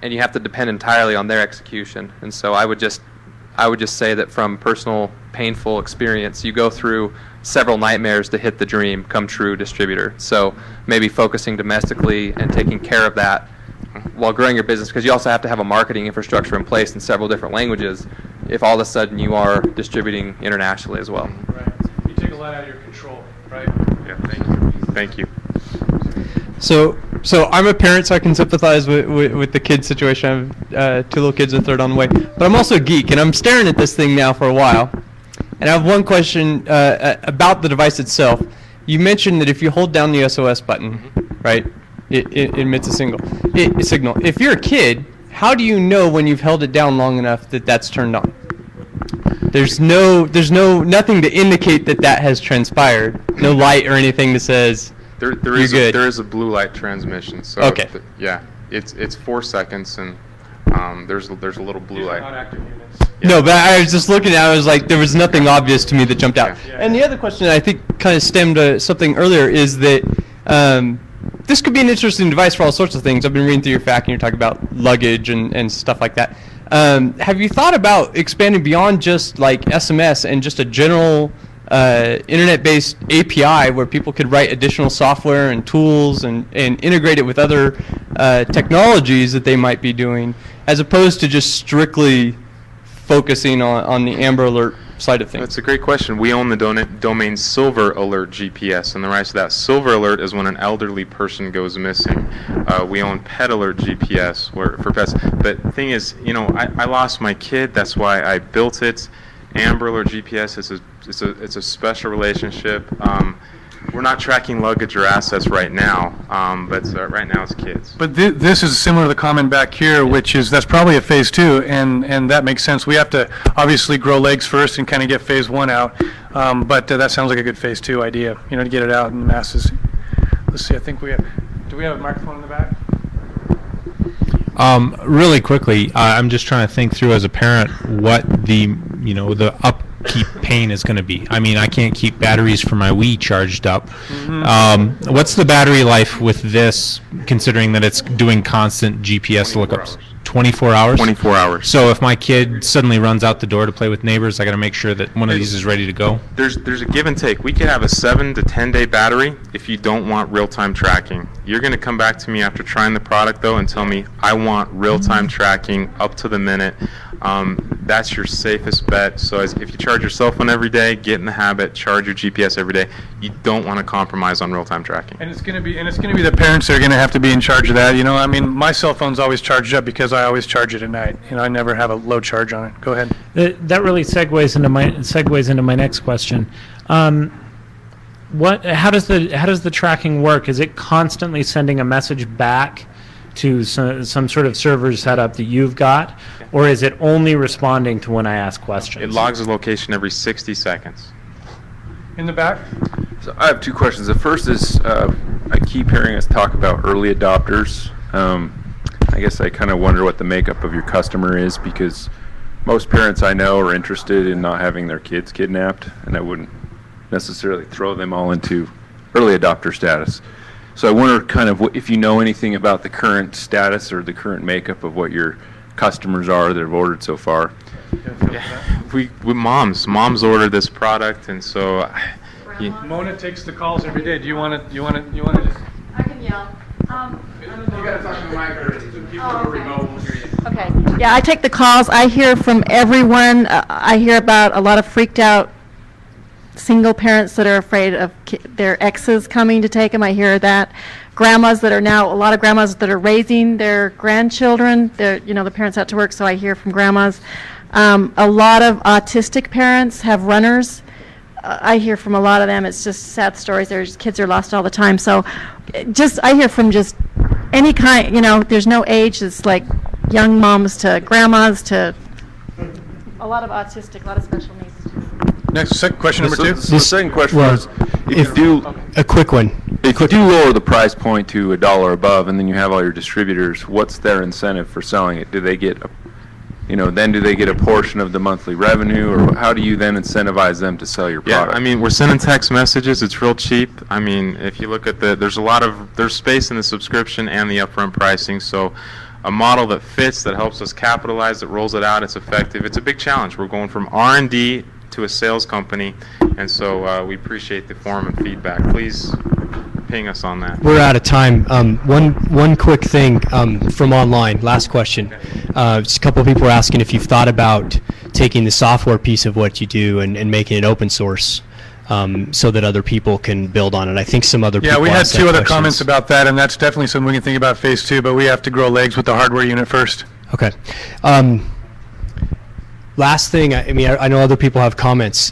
and you have to depend entirely on their execution. And so I would just say that from personal painful experience, you go through several nightmares to hit the dream come true distributor. So maybe focusing domestically and taking care of that while growing your business, because you also have to have a marketing infrastructure in place in several different languages if all of a sudden you are distributing internationally as well. Right. You take a lot out of your control, right? Yeah, thank you. Thank you. So I'm a parent, so I can sympathize with the kid situation. I have 2 little kids, a third on the way. But I'm also a geek, and I'm staring at this thing now for a while. And I have one question about the device itself. You mentioned that if you hold down the SOS button, right, it emits a signal. If you're a kid, how do you know when you've held it down long enough that that's turned on? There's nothing to indicate that has transpired. No light or anything that says There you're is good. there is a blue light transmission. So Okay. Yeah, it's 4 seconds, and there's a little blue light. Active units. No, but I was just looking at it, I was like, there was nothing obvious to me that jumped out. And the other question I think kind of stemmed to something earlier is that this could be an interesting device for all sorts of things. I've been reading through your FAQ, and you're talking about luggage and stuff like that. Have you thought about expanding beyond just like SMS and just a general internet-based API where people could write additional software and tools and integrate it with other technologies that they might be doing, as opposed to just strictly focusing on the Amber Alert side of things? That's a great question. We own the domain Silver Alert GPS, and the rights to that. Silver Alert is when an elderly person goes missing. We own Pet Alert GPS for pets. But the thing is, I lost my kid. That's why I built it. Amber Alert GPS it's a special relationship. We're not tracking luggage or assets right now, but right now it's kids. But this is similar to the comment back here, which is that's probably a phase 2, and that makes sense. We have to obviously grow legs first and kind of get phase 1 out, but that sounds like a good phase 2 idea, to get it out in masses. Let's see, I think do we have a microphone in the back? Really quickly, I'm just trying to think through as a parent what the upkeep pain is going to be. I mean, I can't keep batteries for my Wii charged up. What's the battery life with this, considering that it's doing constant GPS lookups? 24 hours? 24 hours. So if my kid suddenly runs out the door to play with neighbors, I got to make sure that one of these is ready to go? There's a give and take. We could have a 7 to 10 day battery if you don't want real-time tracking. You're going to come back to me after trying the product, though, and tell me, I want real-time tracking up to the minute. That's your safest bet. So if you charge your cell phone every day, get in the habit, charge your GPS every day. You don't want to compromise on real-time tracking. And it's going to be the parents that are going to have to be in charge of that. I mean, my cell phone's always charged up because I always charge it at night. I never have a low charge on it. Go ahead. That really segues into my next question. How does the tracking work? Is it constantly sending a message back to some sort of server setup that you've got, or is it only responding to when I ask questions? It logs a location every 60 seconds. In the back? So I have 2 questions. The first is I keep hearing us talk about early adopters. I guess I kind of wonder what the makeup of your customer is, because most parents I know are interested in not having their kids kidnapped, and I wouldn't necessarily throw them all into early adopter status. So I wonder kind of if you know anything about the current status or the current makeup of what your customers are that have ordered so far. Yeah, we moms ordered this product, and so Mona takes the calls every day. Do you want to just? I can yell. You got to talk to the mic, or people who are remote will hear you. Okay. Yeah, I take the calls. I hear from everyone. I hear about a lot of freaked out single parents that are afraid of their exes coming to take them. I hear that. Grandmas that are now, a lot of grandmas that are raising their grandchildren. The parents out to work, so I hear from grandmas. A lot of autistic parents have runners. I hear from a lot of them. It's just sad stories. Their kids are lost all the time. So I hear from just any kind, there's no age. It's like young moms to grandmas to a lot of autistic, a lot of special needs. Second question number two. So the second question was, if you do a quick one. If you do lower the price point to $1 above, and then you have all your distributors, what's their incentive for selling it? Do they get, then do they get a portion of the monthly revenue, or how do you then incentivize them to sell your product? Yeah, I mean, we're sending text messages. It's real cheap. I mean, if you look at there's space in the subscription and the upfront pricing. So a model that fits, that helps us capitalize, that rolls it out, it's effective. It's a big challenge. We're going from R&D to a sales company, and so we appreciate the forum and feedback. Please ping us on that. We're out of time. One quick thing from online. Last question. Just a couple of people were asking if you've thought about taking the software piece of what you do and making it open source, so that other people can build on it. I think some other people. Yeah, we had asked that two other questions. comments about that, and that's definitely something we can think about phase 2. But we have to grow legs with the hardware unit first. Okay. Last thing. I mean, I know other people have comments.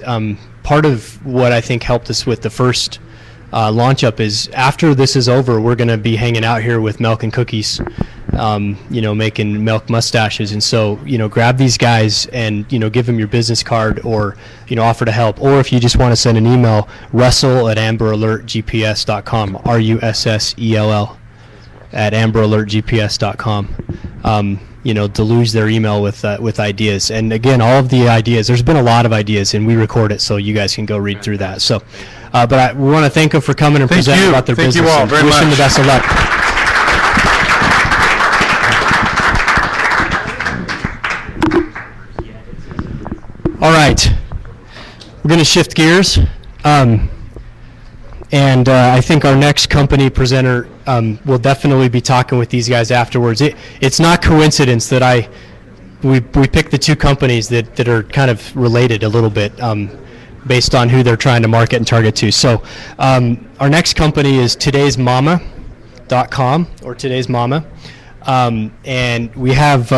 Part of what I think helped us with the first LaunchUp is after this is over, we're going to be hanging out here with milk and cookies, making milk mustaches. And so, grab these guys and, give them your business card or, offer to help. Or if you just want to send an email, russell@amberalertgps.com, RUSSELL @amberalertgps.com. Deluge their email with ideas. And again, all of the ideas, there's been a lot of ideas, and we record it so you guys can go read through that. So, but we want to thank them for coming and presenting about their business. Thank you all very much. Wish them the best of luck. All right, we're going to shift gears. And I think our next company presenter will definitely be talking with these guys afterwards. It's not coincidence that we picked the two companies that are kind of related a little bit based on who they're trying to market and target to. So our next company is today'smama.com or Today's Mama. And we have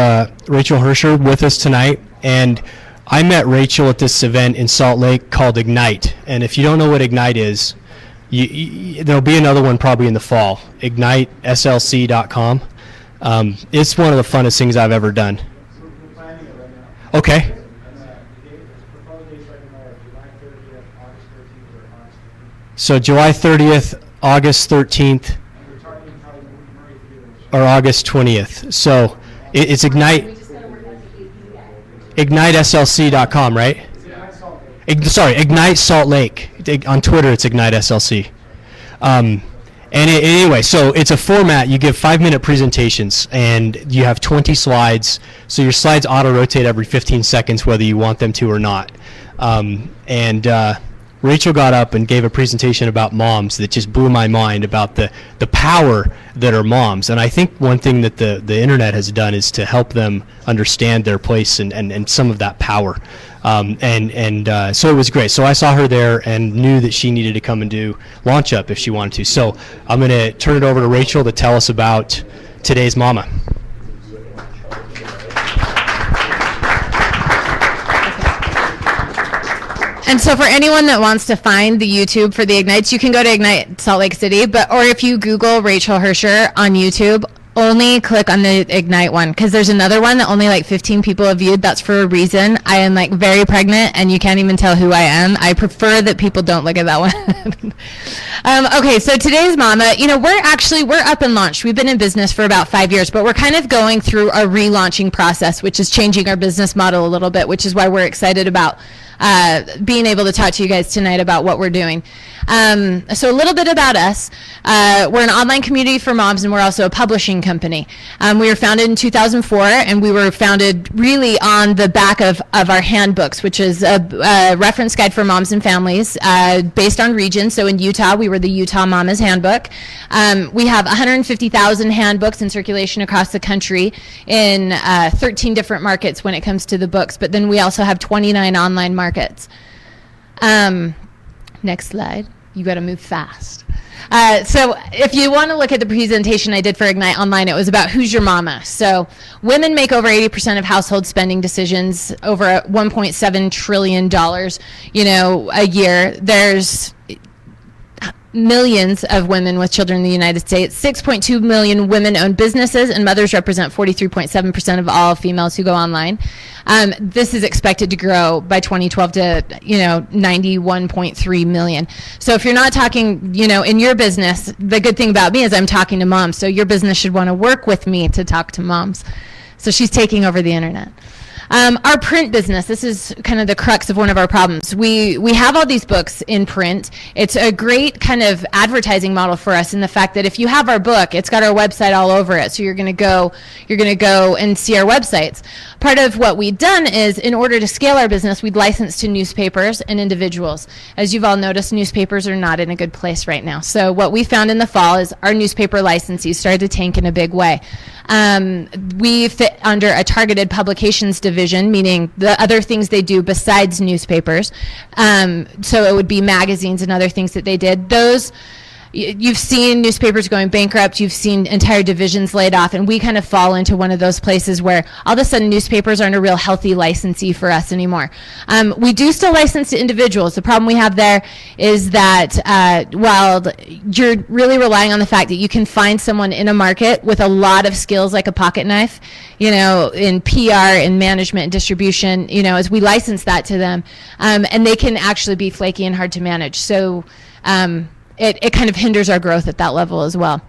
Rachel Hersher with us tonight. And I met Rachel at this event in Salt Lake called Ignite. And if you don't know what Ignite is, there'll be another one probably in the fall. IgniteSLC.com. It's one of the funnest things I've ever done. Okay. So July 30th, August 13th, or August 20th. So it's IgniteSLC.com, right? Ignite Salt Lake. On Twitter, it's Ignite SLC. Anyway, so it's a format. You give 5-minute presentations, and you have 20 slides. So your slides auto-rotate every 15 seconds, whether you want them to or not. Rachel got up and gave a presentation about moms that just blew my mind about the power that are moms. And I think one thing that the internet has done is to help them understand their place and some of that power. So it was great. So I saw her there and knew that she needed to come and do LaunchUp if she wanted to. So I'm going to turn it over to Rachel to tell us about Today's Mama. And so for anyone that wants to find the YouTube for the Ignites, you can go to Ignite Salt Lake City, or if you Google Rachel Hersher on YouTube, only click on the Ignite one, because there's another one that only like 15 people have viewed. That's for a reason. I am like very pregnant, and you can't even tell who I am. I prefer that people don't look at that one. Okay, so Today's Mama, we're up and launched. We've been in business for about 5 years, but we're kind of going through a relaunching process, which is changing our business model a little bit, which is why we're excited about being able to talk to you guys tonight about what we're doing. So a little bit about us. We're an online community for moms, and we're also a publishing company. We were founded in 2004, and we were founded really on the back of our handbooks, which is a reference guide for moms and families based on region. So in Utah, we were the Utah Mama's Handbook. We have 150,000 handbooks in circulation across the country in 13 different markets when it comes to the books, but then we also have 29 online markets. Next slide. You got to move fast. So if you want to look at the presentation I did for Ignite Online, it was about who's your mama. So women make over 80% of household spending decisions, over $1.7 trillion, a year. There's millions of women with children in the United States. 6.2 million women-owned businesses, and mothers represent 43.7% of all females who go online. This is expected to grow by 2012 to 91.3 million. So if you're not talking, in your business, the good thing about me is I'm talking to moms. So your business should want to work with me to talk to moms. So she's taking over the internet. Our print business, this is kind of the crux of one of our problems. We have all these books in print. It's a great kind of advertising model for us in the fact that if you have our book, it's got our website all over it. So you're going to go and see our websites. Part of what we've done is, in order to scale our business, we'd license to newspapers and individuals. As you've all noticed, newspapers are not in a good place right now. So what we found in the fall is our newspaper licensees started to tank in a big way. We fit under a targeted publications division, meaning the other things they do besides newspapers. So it would be magazines and other things that they did. Those, you've seen newspapers going bankrupt, you've seen entire divisions laid off, and we kind of fall into one of those places where all of a sudden newspapers aren't a real healthy licensee for us anymore. We do still license to individuals. The problem we have there is that while you're really relying on the fact that you can find someone in a market with a lot of skills like a pocket knife, in PR, in management, and distribution, as we license that to them, and they can actually be flaky and hard to manage. So it kind of hinders our growth at that level as well.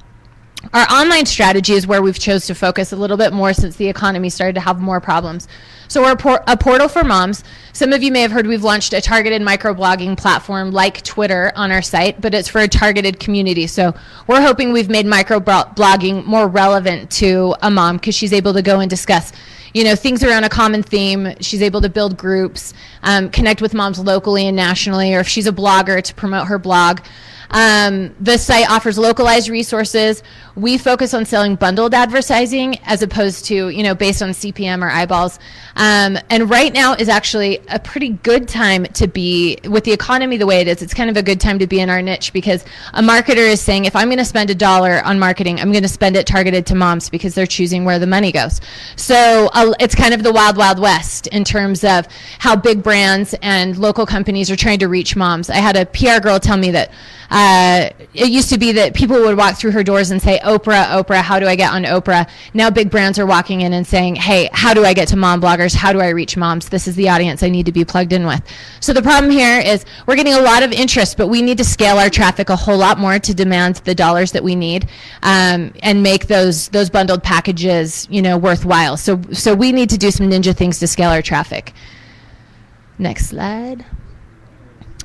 Our online strategy is where we've chose to focus a little bit more since the economy started to have more problems. So we're a portal for moms. Some of you may have heard we've launched a targeted microblogging platform like Twitter on our site, but it's for a targeted community. So we're hoping we've made microblogging more relevant to a mom because she's able to go and discuss things around a common theme. She's able to build groups, connect with moms locally and nationally, or if she's a blogger, to promote her blog. The site offers localized resources. We focus on selling bundled advertising as opposed to, based on CPM or eyeballs. And right now is actually a pretty good time to be, with the economy the way it is, it's kind of a good time to be in our niche because a marketer is saying, if I'm going to spend $1 on marketing, I'm going to spend it targeted to moms because they're choosing where the money goes. So it's kind of the wild, wild west in terms of how big brands and local companies are trying to reach moms. I had a PR girl tell me that it used to be that people would walk through her doors and say, Oprah, how do I get on Oprah? Now big brands are walking in and saying, hey, how do I get to mom bloggers? How do I reach moms? This is the audience I need to be plugged in with. So the problem here is we're getting a lot of interest, but we need to scale our traffic a whole lot more to demand the dollars that we need and make those bundled packages, worthwhile. So we need to do some ninja things to scale our traffic. Next slide.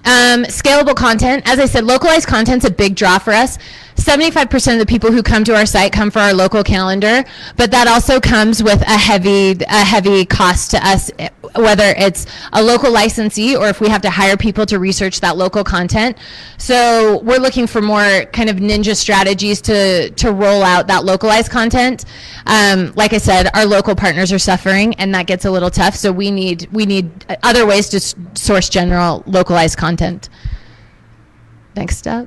Scalable content. As I said, localized content's a big draw for us. 75% of the people who come to our site come for our local calendar, but that also comes with a heavy cost to us, whether it's a local licensee or if we have to hire people to research that local content. So we're looking for more kind of ninja strategies to roll out that localized content. Like I said, our local partners are suffering, and that gets a little tough. So we need other ways to source general localized content. Next up.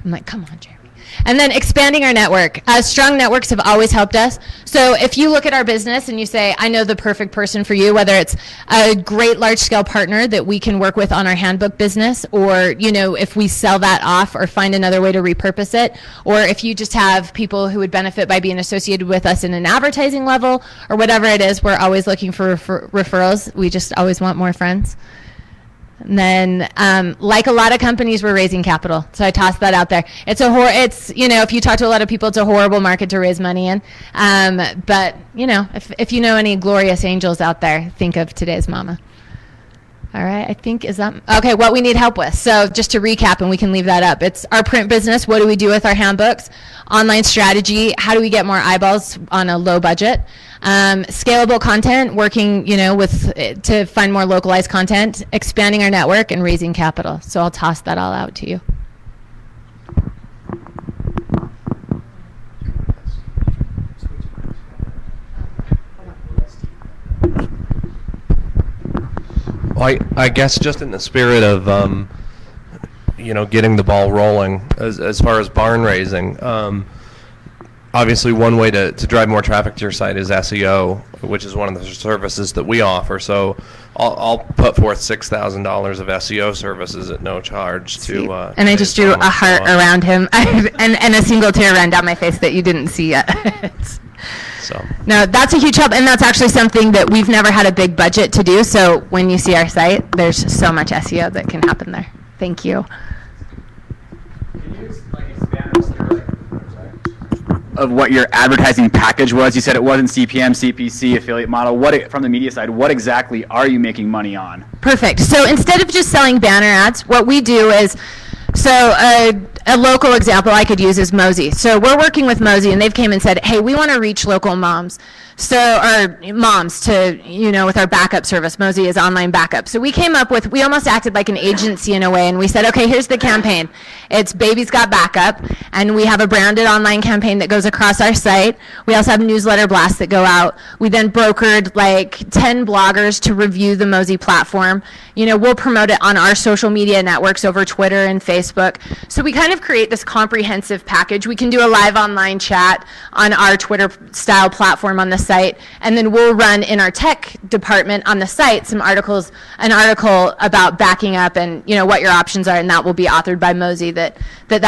I'm like, come on, Jeremy. And then expanding our network. Strong networks have always helped us. So if you look at our business and you say, I know the perfect person for you, whether it's a great large-scale partner that we can work with on our handbook business, or if we sell that off or find another way to repurpose it, or if you just have people who would benefit by being associated with us in an advertising level or whatever it is, we're always looking for referrals. We just always want more friends. And then, like a lot of companies, we're raising capital. So I tossed that out there. It's if you talk to a lot of people, it's a horrible market to raise money in. But if you know any glorious angels out there, think of today's mama. All right, I think okay, what we need help with. So just to recap, and we can leave that up. It's our print business. What do we do with our handbooks? Online strategy. How do we get more eyeballs on a low budget? Scalable content, working, to find more localized content, expanding our network, and raising capital. So I'll toss that all out to you. Well, I guess just in the spirit of, getting the ball rolling as far as barn raising, obviously one way to drive more traffic to your site is SEO, which is one of the services that we offer. So I'll put forth $6,000 of SEO services at no charge to. And I just drew a heart around him and a single tear ran down my face that you didn't see yet. So. No, that's a huge help, and that's actually something that we've never had a big budget to do. So when you see our site, there's so much SEO that can happen there. Thank you. Of what your advertising package was? You said it wasn't CPM, CPC, affiliate model. From the media side, what exactly are you making money on? Perfect. So instead of just selling banner ads, what we do is, a local example I could use is Mosey. So we're working with Mosey, and they've came and said, hey, we want to reach local moms. So our moms to, with our backup service. Mosey is online backup. So we came up with, we almost acted like an agency in a way, and we said, okay, here's the campaign. It's Baby's Got Backup, and we have a branded online campaign that goes across our site. We also have newsletter blasts that go out. We then brokered like 10 bloggers to review the Mosey platform. We'll promote it on our social media networks over Twitter and Facebook. So we kind of create this comprehensive package. We can do a live online chat on our Twitter style platform on the site, and then we'll run in our tech department on the site an article about backing up and what your options are, and that will be authored by Mosey that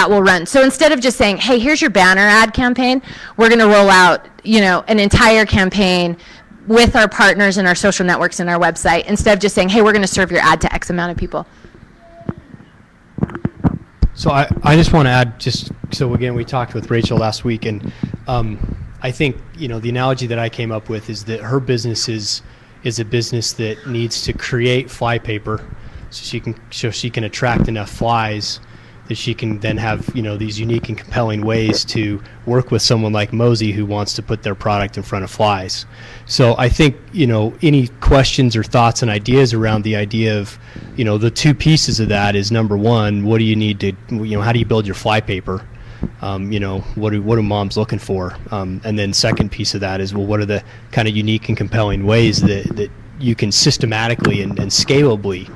will run. So instead of just saying, hey, here's your banner ad campaign, we're going to roll out an entire campaign with our partners and our social networks and our website, instead of just saying, hey, we're going to serve your ad to X amount of people. So I just want to add, again, we talked with Rachel last week, and I think the analogy that I came up with is that her business is a business that needs to create fly paper so she can attract enough flies that she can then have these unique and compelling ways to work with someone like Mosey who wants to put their product in front of flies. So I think any questions or thoughts and ideas around the idea of the two pieces of that is, number one, what do you need to how do you build your fly paper? What are moms looking for? And then second piece of that is, well, what are the kind of unique and compelling ways that you can systematically and scalably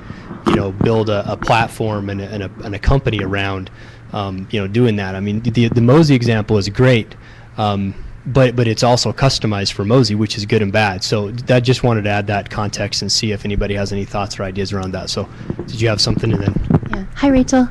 build a platform and a company around doing that. I mean, the Mosey example is great, but it's also customized for Mosey, which is good and bad. So I just wanted to add that context and see if anybody has any thoughts or ideas around that. So did you have something? And then yeah. Hi, Rachel.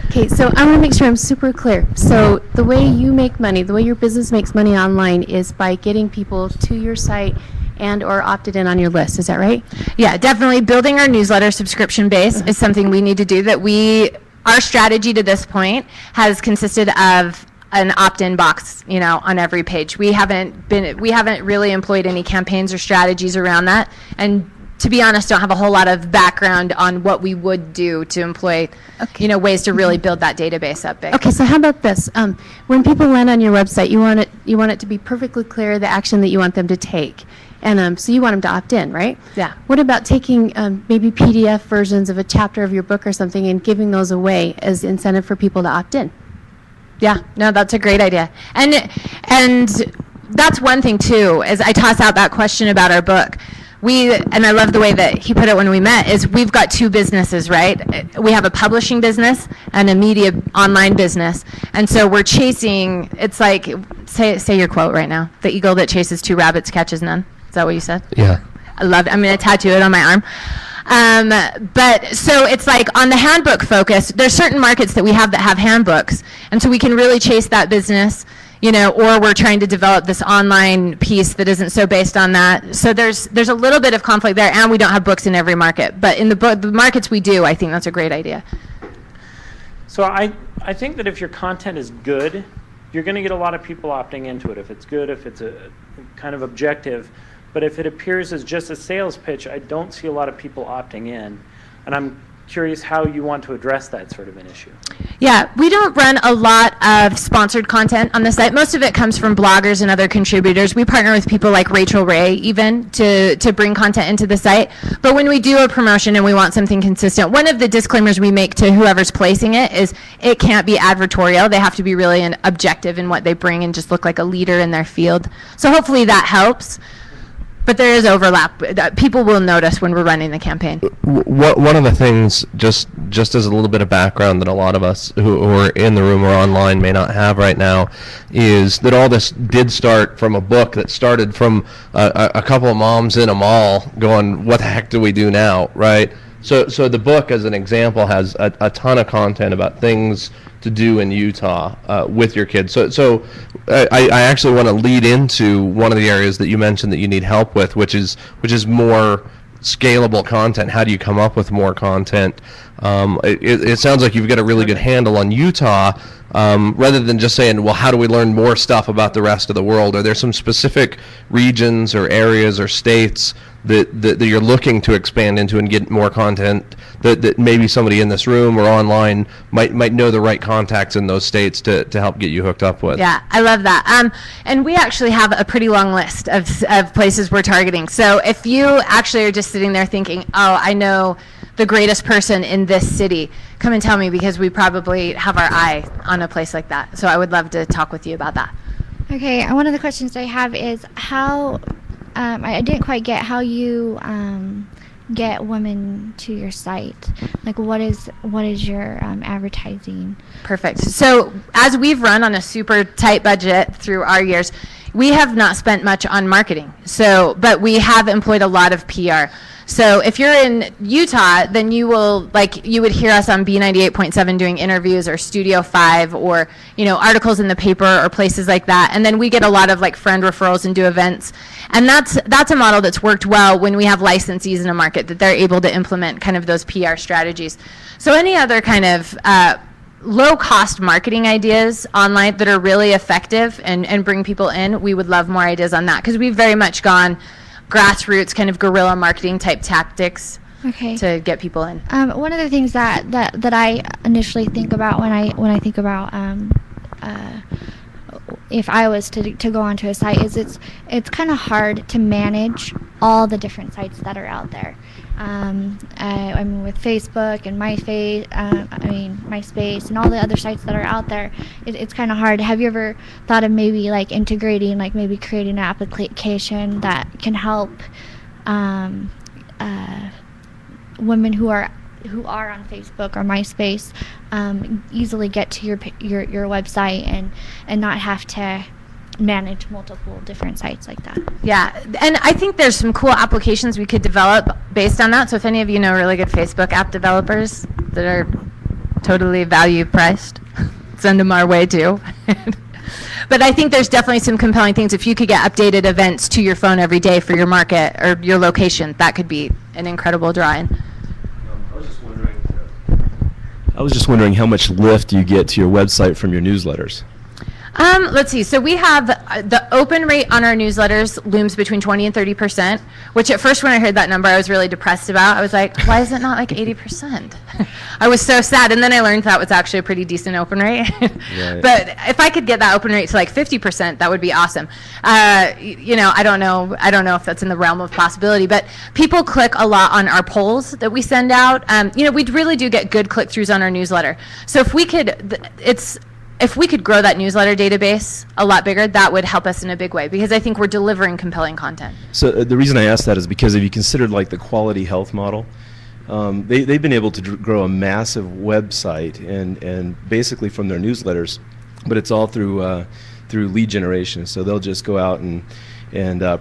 Okay, so I want to make sure I'm super clear. So the way you make money, the way your business makes money online is by getting people to your site and or opted in on your list. Is that right? Yeah, definitely. Building our newsletter subscription base is something we need to do. Our strategy to this point has consisted of an opt-in box, on every page. We haven't really employed any campaigns or strategies around that, and to be honest, don't have a whole lot of background on what we would do to employ, ways to really build that database up big. Okay, so how about this? When people land on your website, you want it to be perfectly clear the action that you want them to take. And so you want them to opt in, right? Yeah. What about taking maybe PDF versions of a chapter of your book or something and giving those away as incentive for people to opt in? Yeah, no, that's a great idea. And that's one thing too, is I toss out that question about our book. And I love the way that he put it when we met, is we've got two businesses, right? We have a publishing business and a media online business. And so we're chasing, it's like, say your quote right now, the eagle that chases two rabbits catches none. Is that what you said? Yeah. I love it. I'm going to tattoo it on my arm. But so it's like on the handbook focus, there's certain markets that we have that have handbooks. And so we can really chase that business, or we're trying to develop this online piece that isn't so based on that. So there's a little bit of conflict there, and we don't have books in every market. But in the markets we do, I think that's a great idea. So I think that if your content is good, you're going to get a lot of people opting into it. If it's good, if it's a kind of objective. But if it appears as just a sales pitch, I don't see a lot of people opting in. And I'm curious how you want to address that sort of an issue. Yeah, we don't run a lot of sponsored content on the site. Most of it comes from bloggers and other contributors. We partner with people like Rachel Ray even to bring content into the site. But when we do a promotion and we want something consistent, one of the disclaimers we make to whoever's placing it is it can't be advertorial. They have to be really objective in what they bring and just look like a leader in their field. So hopefully that helps. but there is overlap. People will notice when we're running the campaign. One of the things, just as a little bit of background that a lot of us who are in the room or online may not have right now, is that all this did start from a book that started from a couple of moms in a mall going, what the heck do we do now, right? So the book, as an example, has a ton of content about things to do in Utah with your kids. So I actually want to lead into one of the areas that you mentioned that you need help with, which is more scalable content. How do you come up with more content? It sounds like you've got a really good handle on Utah, rather than just saying, well, how do we learn more stuff about the rest of the world? Are there some specific regions or areas or states that you're looking to expand into and get more content that maybe somebody in this room or online might know the right contacts in those states to help get you hooked up with? Yeah, I love that. And we actually have a pretty long list of places we're targeting. So if you actually are just sitting there thinking, oh, I know the greatest person in this city, come and tell me, because we probably have our eye on a place like that. So I would love to talk with you about that. Okay, one of the questions I have is how, I didn't quite get how you get women to your site. Like, what is your advertising? Perfect. So as we've run on a super tight budget through our years, we have not spent much on marketing. But we have employed a lot of PR. So if you're in Utah, then you would hear us on B98.7 doing interviews, or Studio 5, or articles in the paper or places like that. And then we get a lot of friend referrals and do events. And that's a model that's worked well when we have licensees in a market, that they're able to implement kind of those PR strategies. So any other kind of low-cost marketing ideas online that are really effective and bring people in, we would love more ideas on that, because we've very much gone grassroots, kind of guerrilla marketing type tactics to get people in. One of the things that I initially think about when I think about if I was to go onto a site is it's kind of hard to manage all the different sites that are out there. I mean, with Facebook and MySpace and all the other sites that are out there, it's kind of hard. Have you ever thought of maybe integrating, maybe creating an application that can help women who are on Facebook or MySpace easily get to your website and not have to manage multiple different sites like that? Yeah, and I think there's some cool applications we could develop based on that. So if any of you know really good Facebook app developers that are totally value priced, send them our way too. But I think there's definitely some compelling things. If you could get updated events to your phone every day for your market or your location, that could be an incredible drawing. I was just wondering how much lift you get to your website from your newsletters. Let's see. So we have the open rate on our newsletters looms between 20 and 30%, which at first when I heard that number I was really depressed about. I was like, why is it not 80%? I was so sad. And then I learned that was actually a pretty decent open rate. Right. But if I could get that open rate to 50%, that would be awesome. I don't know if that's in the realm of possibility, but people click a lot on our polls that we send out. We really do get good click-throughs on our newsletter. So if we could grow that newsletter database a lot bigger, that would help us in a big way, because I think we're delivering compelling content. So the reason I asked that is because if you considered the quality health model, they've been able to grow a massive website and basically from their newsletters, but it's all through lead generation. So they'll just go out and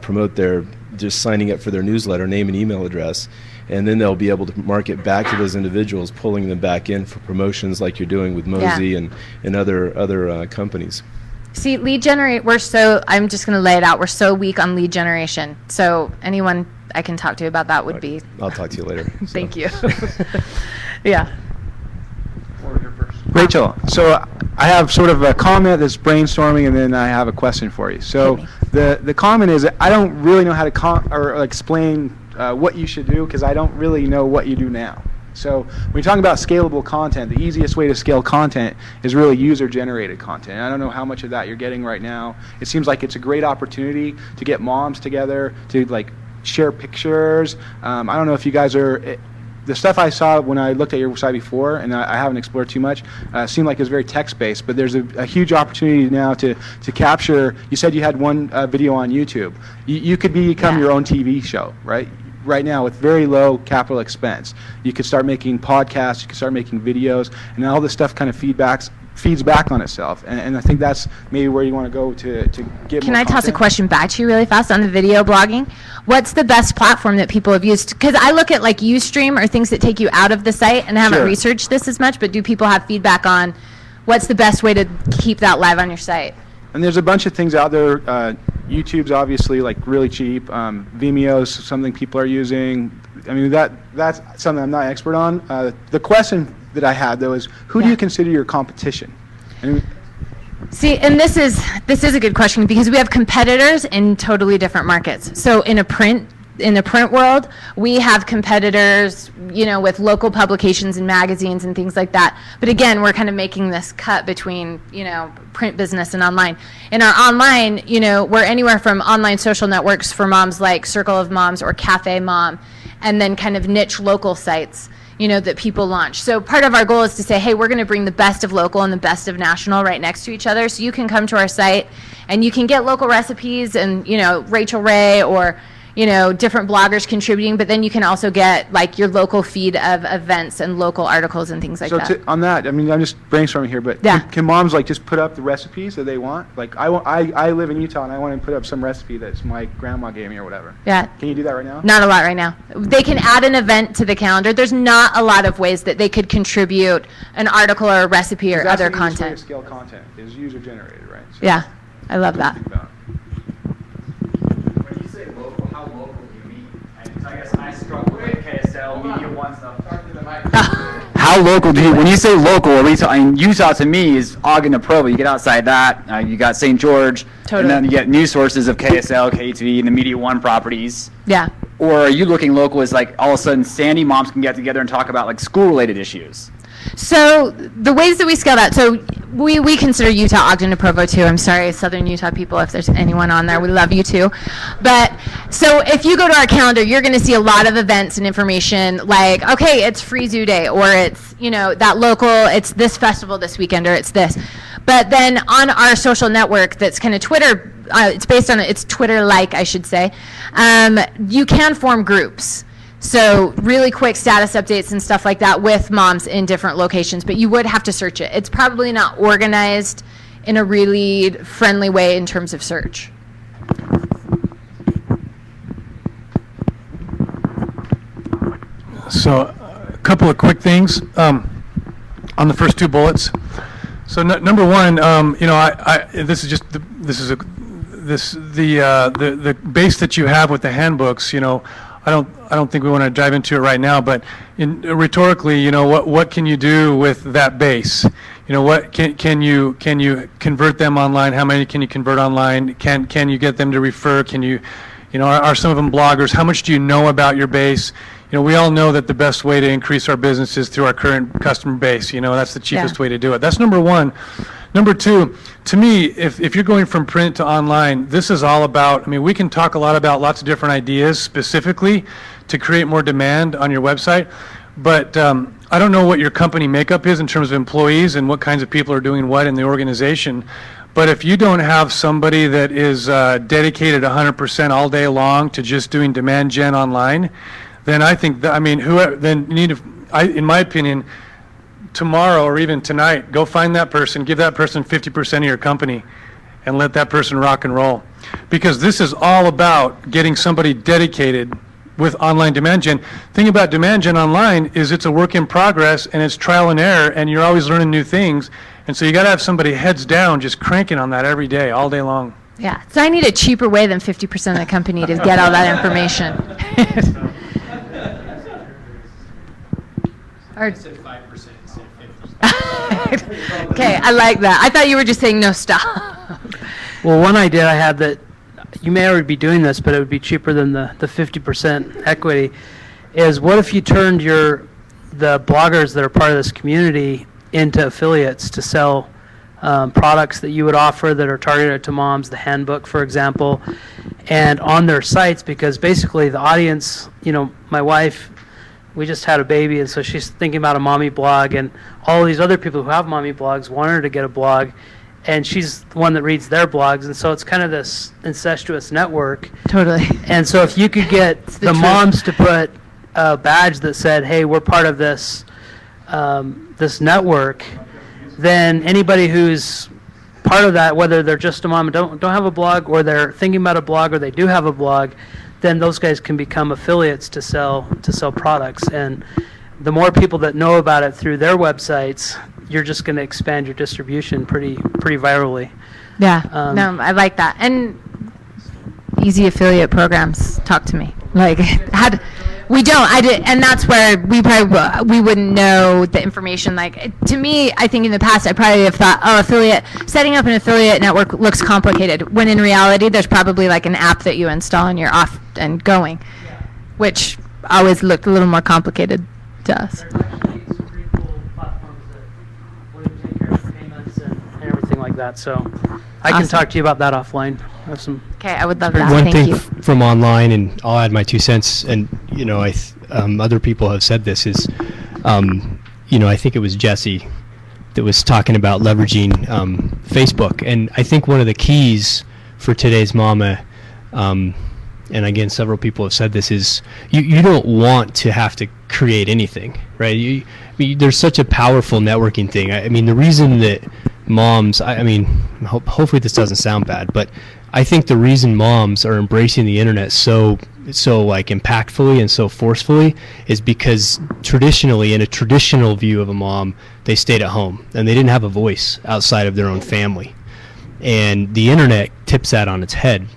promote just signing up for their newsletter, name and email address, and then they'll be able to market back to those individuals, pulling them back in for promotions like you're doing with Mosey and other companies. See, lead generate, I'm just going to lay it out, we're so weak on lead generation. So anyone I can talk to about that would be... I'll talk to you later. Thank you. Yeah. Rachel, so I have sort of a comment that's brainstorming, and then I have a question for you. So the comment is that I don't really know how to explain what you should do, because I don't really know what you do now. So when you're talking about scalable content, the easiest way to scale content is really user-generated content. And I don't know how much of that you're getting right now. It seems like it's a great opportunity to get moms together, to share pictures. I don't know if you guys are the stuff I saw when I looked at your site before, and I haven't explored too much, seemed like it was very text-based. But there's a huge opportunity now to capture. You said you had one video on YouTube. You could become your own TV show, right? Right now, with very low capital expense, you could start making podcasts. You could start making videos, and all this stuff kind of feeds back on itself. And I think that's maybe where you want to go to get Can more I toss a content. question back to you really fast on the video blogging? What's the best platform that people have used? Because I look at like Ustream or things that take you out of the site, and I haven't Sure. researched this as much, but do people have feedback on what's the best way to keep that live on your site? And there's a bunch of things out there. YouTube's obviously like really cheap. Vimeo's something people are using. I mean, that's something I'm not an expert on. The question that I had though is, who do you consider your competition? And See, and this is a good question because we have competitors in totally different markets. So in the print world, we have competitors, with local publications and magazines and things like that. But again, we're kind of making this cut between, print business and online. In our online, we're anywhere from online social networks for moms like Circle of Moms or Cafe Mom, and then kind of niche local sites, that people launch. So part of our goal is to say, hey, we're going to bring the best of local and the best of national right next to each other. So you can come to our site and you can get local recipes and, Rachel Ray or, different bloggers contributing, but then you can also get like your local feed of events and local articles and things like so that. on that, I mean, I'm just brainstorming here, but can moms like just put up the recipes that they want? Like I live in Utah and I want to put up some recipe that's my grandma gave me or whatever. Yeah. Can you do that right now? Not a lot right now. They can add an event to the calendar. There's not a lot of ways that they could contribute an article or a recipe or other content. Scale content is user generated, right? So Yeah, I love that. When you say local, how local do you mean? And I guess I struggle with KSL, Media One stuff. How local do you, when you say local, are we talking, Utah to me is Ogden to Provo. You get outside that, you got St. George, and then you get news sources of KSL, KTV, and the Media One properties. Yeah. Or are you looking local as like all of a sudden Sandy moms can get together and talk about like school-related issues? So the ways that we scale that, so we consider Utah, Ogden, and Provo too. I'm sorry, Southern Utah people, if there's anyone on there, we love you too. But so if you go to our calendar, you're going to see a lot of events and information like, okay, it's Free Zoo Day, or it's, that local, it's this festival this weekend, or it's this. But then on our social network that's kind of Twitter, it's Twitter-like, I should say, you can form groups. So really quick status updates and stuff like that with moms in different locations, but you would have to search it. It's probably not organized in a really friendly way in terms of search. So a couple of quick things on the first two bullets. So number one, this is just the base that you have with the handbooks. I don't think we want to dive into it right now, but rhetorically, what can you do with that base? What can you convert them online? How many can you convert online? Can you get them to refer? Can you, are some of them bloggers? How much do you know about your base? We all know that the best way to increase our business is through our current customer base. That's the cheapest way to do it. That's number one. Number two, to me, if you're going from print to online, this is all about, we can talk a lot about lots of different ideas specifically to create more demand on your website, but I don't know what your company makeup is in terms of employees and what kinds of people are doing what in the organization. But if you don't have somebody that is dedicated 100% all day long to just doing demand gen online, then I think that, then you need to, in my opinion, tomorrow or even tonight, go find that person, give that person 50% of your company, and let that person rock and roll. Because this is all about getting somebody dedicated with online demand gen. Thing about demand gen online is it's a work in progress and it's trial and error, and you're always learning new things. And so you got to have somebody heads down just cranking on that every day, all day long. Yeah, so I need a cheaper way than 50% of the company to get all that information. I said 5% instead of 50%. Okay, I like that. I thought you were just saying no stop. Well, one idea I had that you may already be doing this, but it would be cheaper than the 50% equity, is what if you turned the bloggers that are part of this community into affiliates to sell products that you would offer that are targeted to moms, the handbook, for example, and on their sites, because basically the audience, my wife we just had a baby, and so she's thinking about a mommy blog, and all these other people who have mommy blogs want her to get a blog, and she's the one that reads their blogs, and so it's kind of this incestuous network. Totally. And so if you could get the moms to put a badge that said, hey, we're part of this this network, then anybody who's part of that, whether they're just a mom and don't have a blog, or they're thinking about a blog, or they do have a blog, then those guys can become affiliates to sell products. And the more people that know about it through their websites, you're just going to expand your distribution pretty virally. Yeah, no, I like that. And easy affiliate programs, talk to me. Like, we don't. And that's where we wouldn't know the information. Like, to me, I think in the past I probably have thought, setting up an affiliate network looks complicated. When in reality, there's probably like an app that you install and you're off and going, which always looked a little more complicated to us. Like that, so I can talk to you about that offline. I have some. Okay, I would love that. One Thank thing you. from online, and I'll add my 2 cents. And other people have said this is, I think it was Jesse that was talking about leveraging Facebook, and I think one of the keys for today's mama, and again, several people have said this, is you don't want to have to create anything, right? There's such a powerful networking thing. I mean, the reason that moms, hopefully this doesn't sound bad, but I think the reason moms are embracing the internet so like impactfully and so forcefully is because traditionally, in a traditional view of a mom, they stayed at home and they didn't have a voice outside of their own family. And the internet tips that on its head,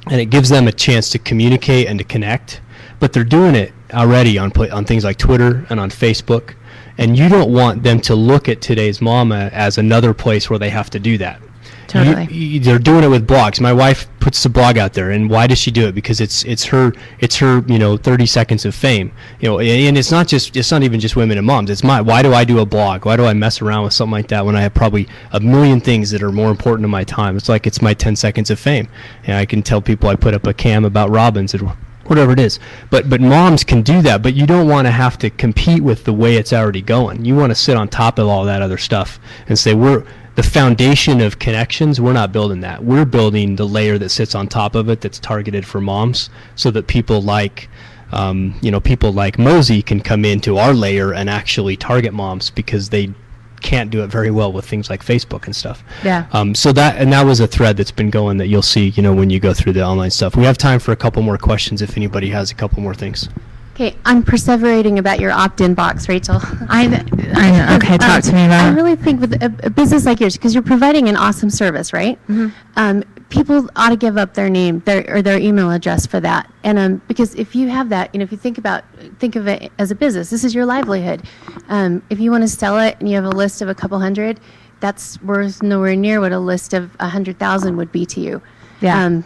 and it gives them a chance to communicate and to connect, but they're doing it already on things like Twitter and on Facebook. And you don't want them to look at today's mama as another place where they have to do that. Totally. They're doing it with blogs. My wife puts the blog out there, and why does she do it? Because it's her 30 seconds of fame. And it's not even just women and moms. It's why do I do a blog? Why do I mess around with something like that when I have probably a million things that are more important to my time? It's like it's my 10 seconds of fame. And I can tell people I put up a cam about robins and whatever it is. But moms can do that, but you don't want to have to compete with the way it's already going. You want to sit on top of all that other stuff and say, the foundation of connections, we're not building that. We're building the layer that sits on top of it that's targeted for moms, so that people like Mosey can come into our layer and actually target moms, because they can't do it very well with things like Facebook and stuff. Yeah. So that was a thread that's been going that you'll see, when you go through the online stuff. We have time for a couple more questions if anybody has a couple more things. Okay, I'm perseverating about your opt-in box, Rachel. I know. Okay, talk to me about I it. really think with a business like yours, because you're providing an awesome service, right? Mm-hmm. People ought to give up their name, their email address for that. And because if you have that, if you think of it as a business, this is your livelihood. If you want to sell it and you have a list of a couple hundred, that's worth nowhere near what a list of 100,000 would be to you. Yeah.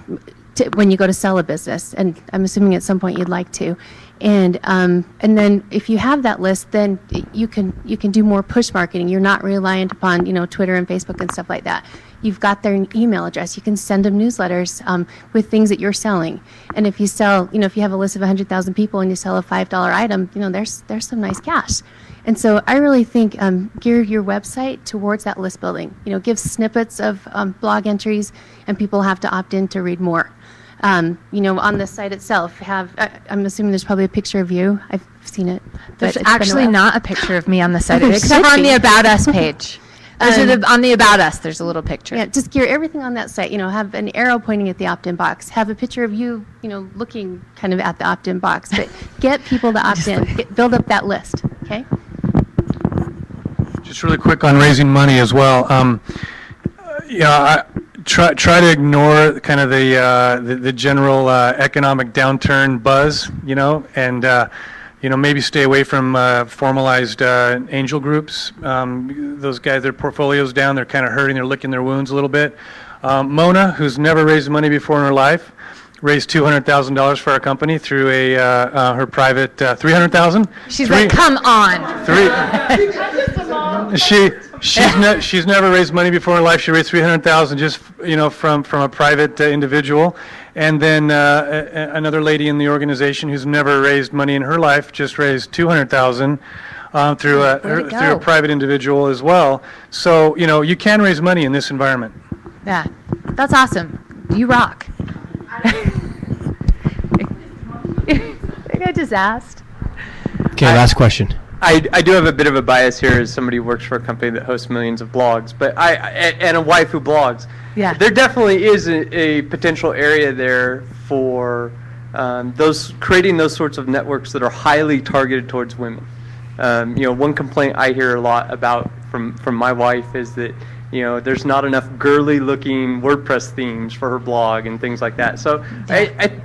When you go to sell a business, and I'm assuming at some point you'd like to. And then if you have that list, then you can do more push marketing. You're not reliant upon Twitter and Facebook and stuff like that. You've got their email address. You can send them newsletters with things that you're selling. And if you sell, if you have a list of 100,000 people and you sell a $5 item, there's some nice cash. And so I really think gear your website towards that list building. Give snippets of blog entries, and people have to opt in to read more. On the site itself, I'm assuming there's probably a picture of you. I've seen it. There's it's been a actually while. not a picture of me on the site, There except should on be. the About Us page. On the About Us, there's a little picture. Yeah, just gear everything on that site. Have an arrow pointing at the opt-in box. Have a picture of you, looking kind of at the opt-in box. But get people to opt in. Build up that list. Okay. Just really quick on raising money as well. I try to ignore kind of the general economic downturn buzz, and maybe stay away from formalized angel groups. Those guys, their portfolio's down, they're kind of hurting, they're licking their wounds a little bit. Mona, who's never raised money before in her life, raised $200,000 for our company through her private $300,000. She's like, come on. She's never raised money before in her life. She raised $300,000 just from a private individual, And then another lady in the organization who's never raised money in her life just raised $200,000 through a private individual as well. So you can raise money in this environment. Yeah, that's awesome. You rock. I just asked. Okay, last question. I do have a bit of a bias here as somebody who works for a company that hosts millions of blogs, but and a wife who blogs. Yeah. There definitely is a potential area there for creating those sorts of networks that are highly targeted towards women. One complaint I hear a lot about from my wife is that there's not enough girly-looking WordPress themes for her blog and things like that. So I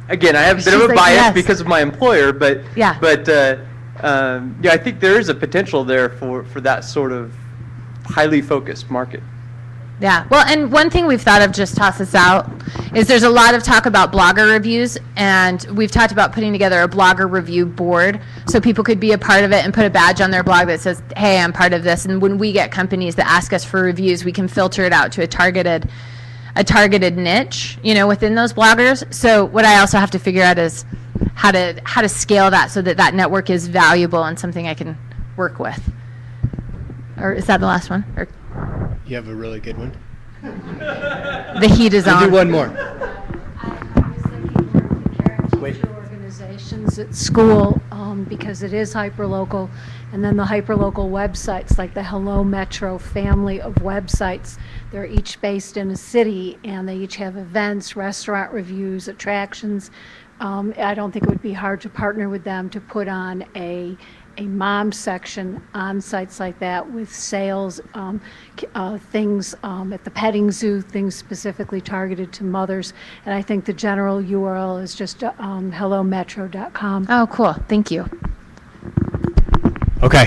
have a bit of a bias because of my employer, but I think there is a potential there for that sort of highly focused market. Yeah, well, and one thing we've thought of, just toss this out, is there's a lot of talk about blogger reviews, and we've talked about putting together a blogger review board so people could be a part of it and put a badge on their blog that says, hey, I'm part of this, and when we get companies that ask us for reviews, we can filter it out to a targeted niche, within those bloggers. So what I also have to figure out is how to scale that so that network is valuable and something I can work with. Or is that the last one? Or you have a really good one. The heat is on. Do one more. Organizations at school because it is hyperlocal, and then the hyperlocal websites like the Hello Metro family of websites. They're each based in a city, and they each have events, restaurant reviews, attractions. I don't think it would be hard to partner with them to put on a mom section on sites like that with sales, things at the petting zoo, things specifically targeted to mothers. And I think the general URL is just hellometro.com. Oh, cool. Thank you. Okay.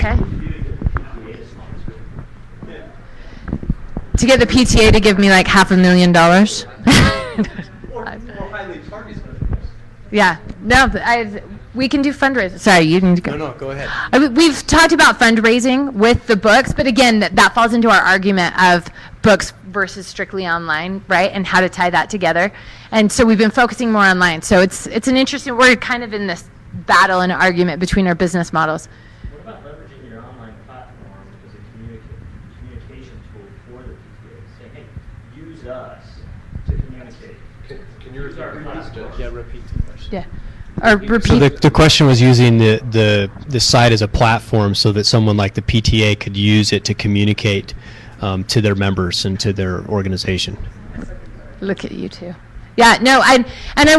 To get the PTA to give me like $500,000. Yeah. No, we can do fundraising. Sorry, you can go. No, go ahead. We've talked about fundraising with the books, but again, that falls into our argument of books versus strictly online, right? And how to tie that together. And so we've been focusing more online. So it's an interesting, we're kind of in this battle and argument between our business models. What about leveraging your online platform as a communication tool for the PTA? Say, hey, use us to communicate. Can you repeat that? Yeah, repeat the question. Yeah. Or repeat. So the question was using the site as a platform so that someone like the PTA could use it to communicate to their members and to their organization. Look at you two. Yeah, no, I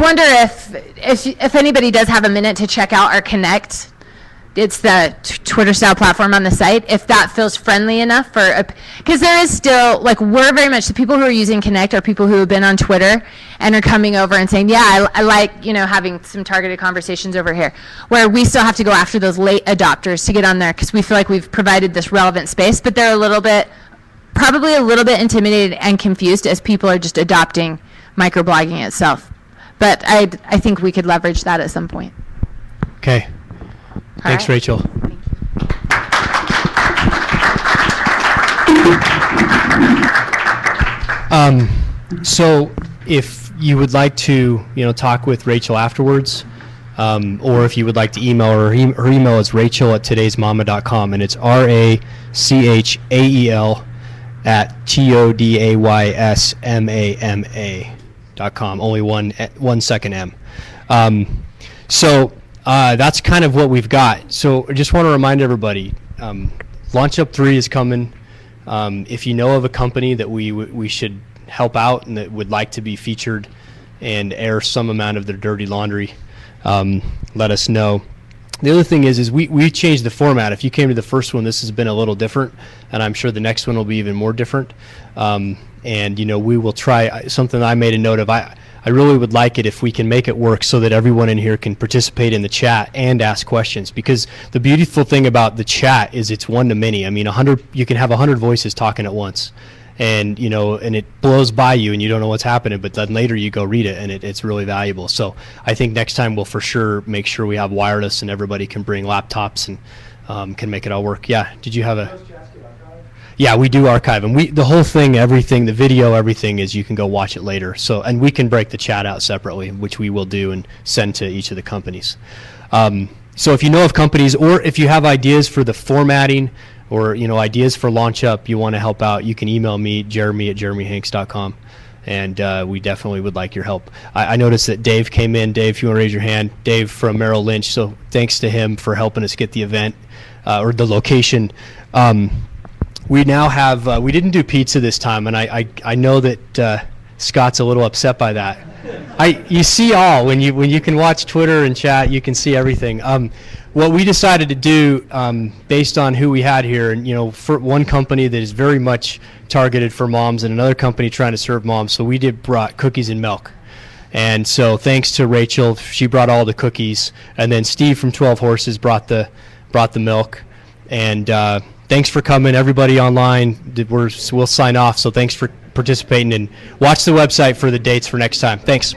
wonder if anybody does have a minute to check out our Connect. It's the Twitter style platform on the site. If that feels friendly enough because there is still, we're very much, the people who are using Connect are people who have been on Twitter and are coming over and saying, yeah, I like, having some targeted conversations over here, where we still have to go after those late adopters to get on there because we feel like we've provided this relevant space, but they're probably a little bit intimidated and confused as people are just adopting microblogging itself. But I think we could leverage that at some point. Okay. Thanks, right. Rachel. So if you would like to, talk with Rachel afterwards, or if you would like to email her, her email is rachel@todaysmama.com, and it's RACHAEL @TODAYSMAMA.com. Only one second M. So that's kind of what we've got. So I just want to remind everybody, LaunchUp 3 is coming. If you know of a company that we should help out and that would like to be featured and air some amount of their dirty laundry, let us know. The other thing is we changed the format. If you came to the first one, this has been a little different, and I'm sure the next one will be even more different. And we will try something I made a note of. I really would like it if we can make it work so that everyone in here can participate in the chat and ask questions, because the beautiful thing about the chat is it's one-to-many. I mean, you can have 100 voices talking at once, and and it blows by you and you don't know what's happening, but then later you go read it and it's really valuable. So I think next time we'll for sure make sure we have wireless and everybody can bring laptops and can make it all work. Yeah, did you have a... Yeah, we do archive them. The whole thing, everything, the video, everything is you can go watch it later. So, and we can break the chat out separately, which we will do and send to each of the companies. So if you know of companies, or if you have ideas for the formatting, or ideas for LaunchUp, you want to help out, you can email me, jeremy@jeremyhanks.com, and we definitely would like your help. I noticed that Dave came in. Dave, if you want to raise your hand. Dave from Merrill Lynch. So thanks to him for helping us get the event or the location. We now have, we didn't do pizza this time, and I know that Scott's a little upset by that. You see all, when you can watch Twitter and chat, you can see everything. What we decided to do, based on who we had here, and for one company that is very much targeted for moms and another company trying to serve moms, so we brought cookies and milk. And so thanks to Rachel, she brought all the cookies, and then Steve from 12 Horses brought the milk. And thanks for coming, everybody online. We'll sign off, so thanks for participating, and watch the website for the dates for next time. Thanks.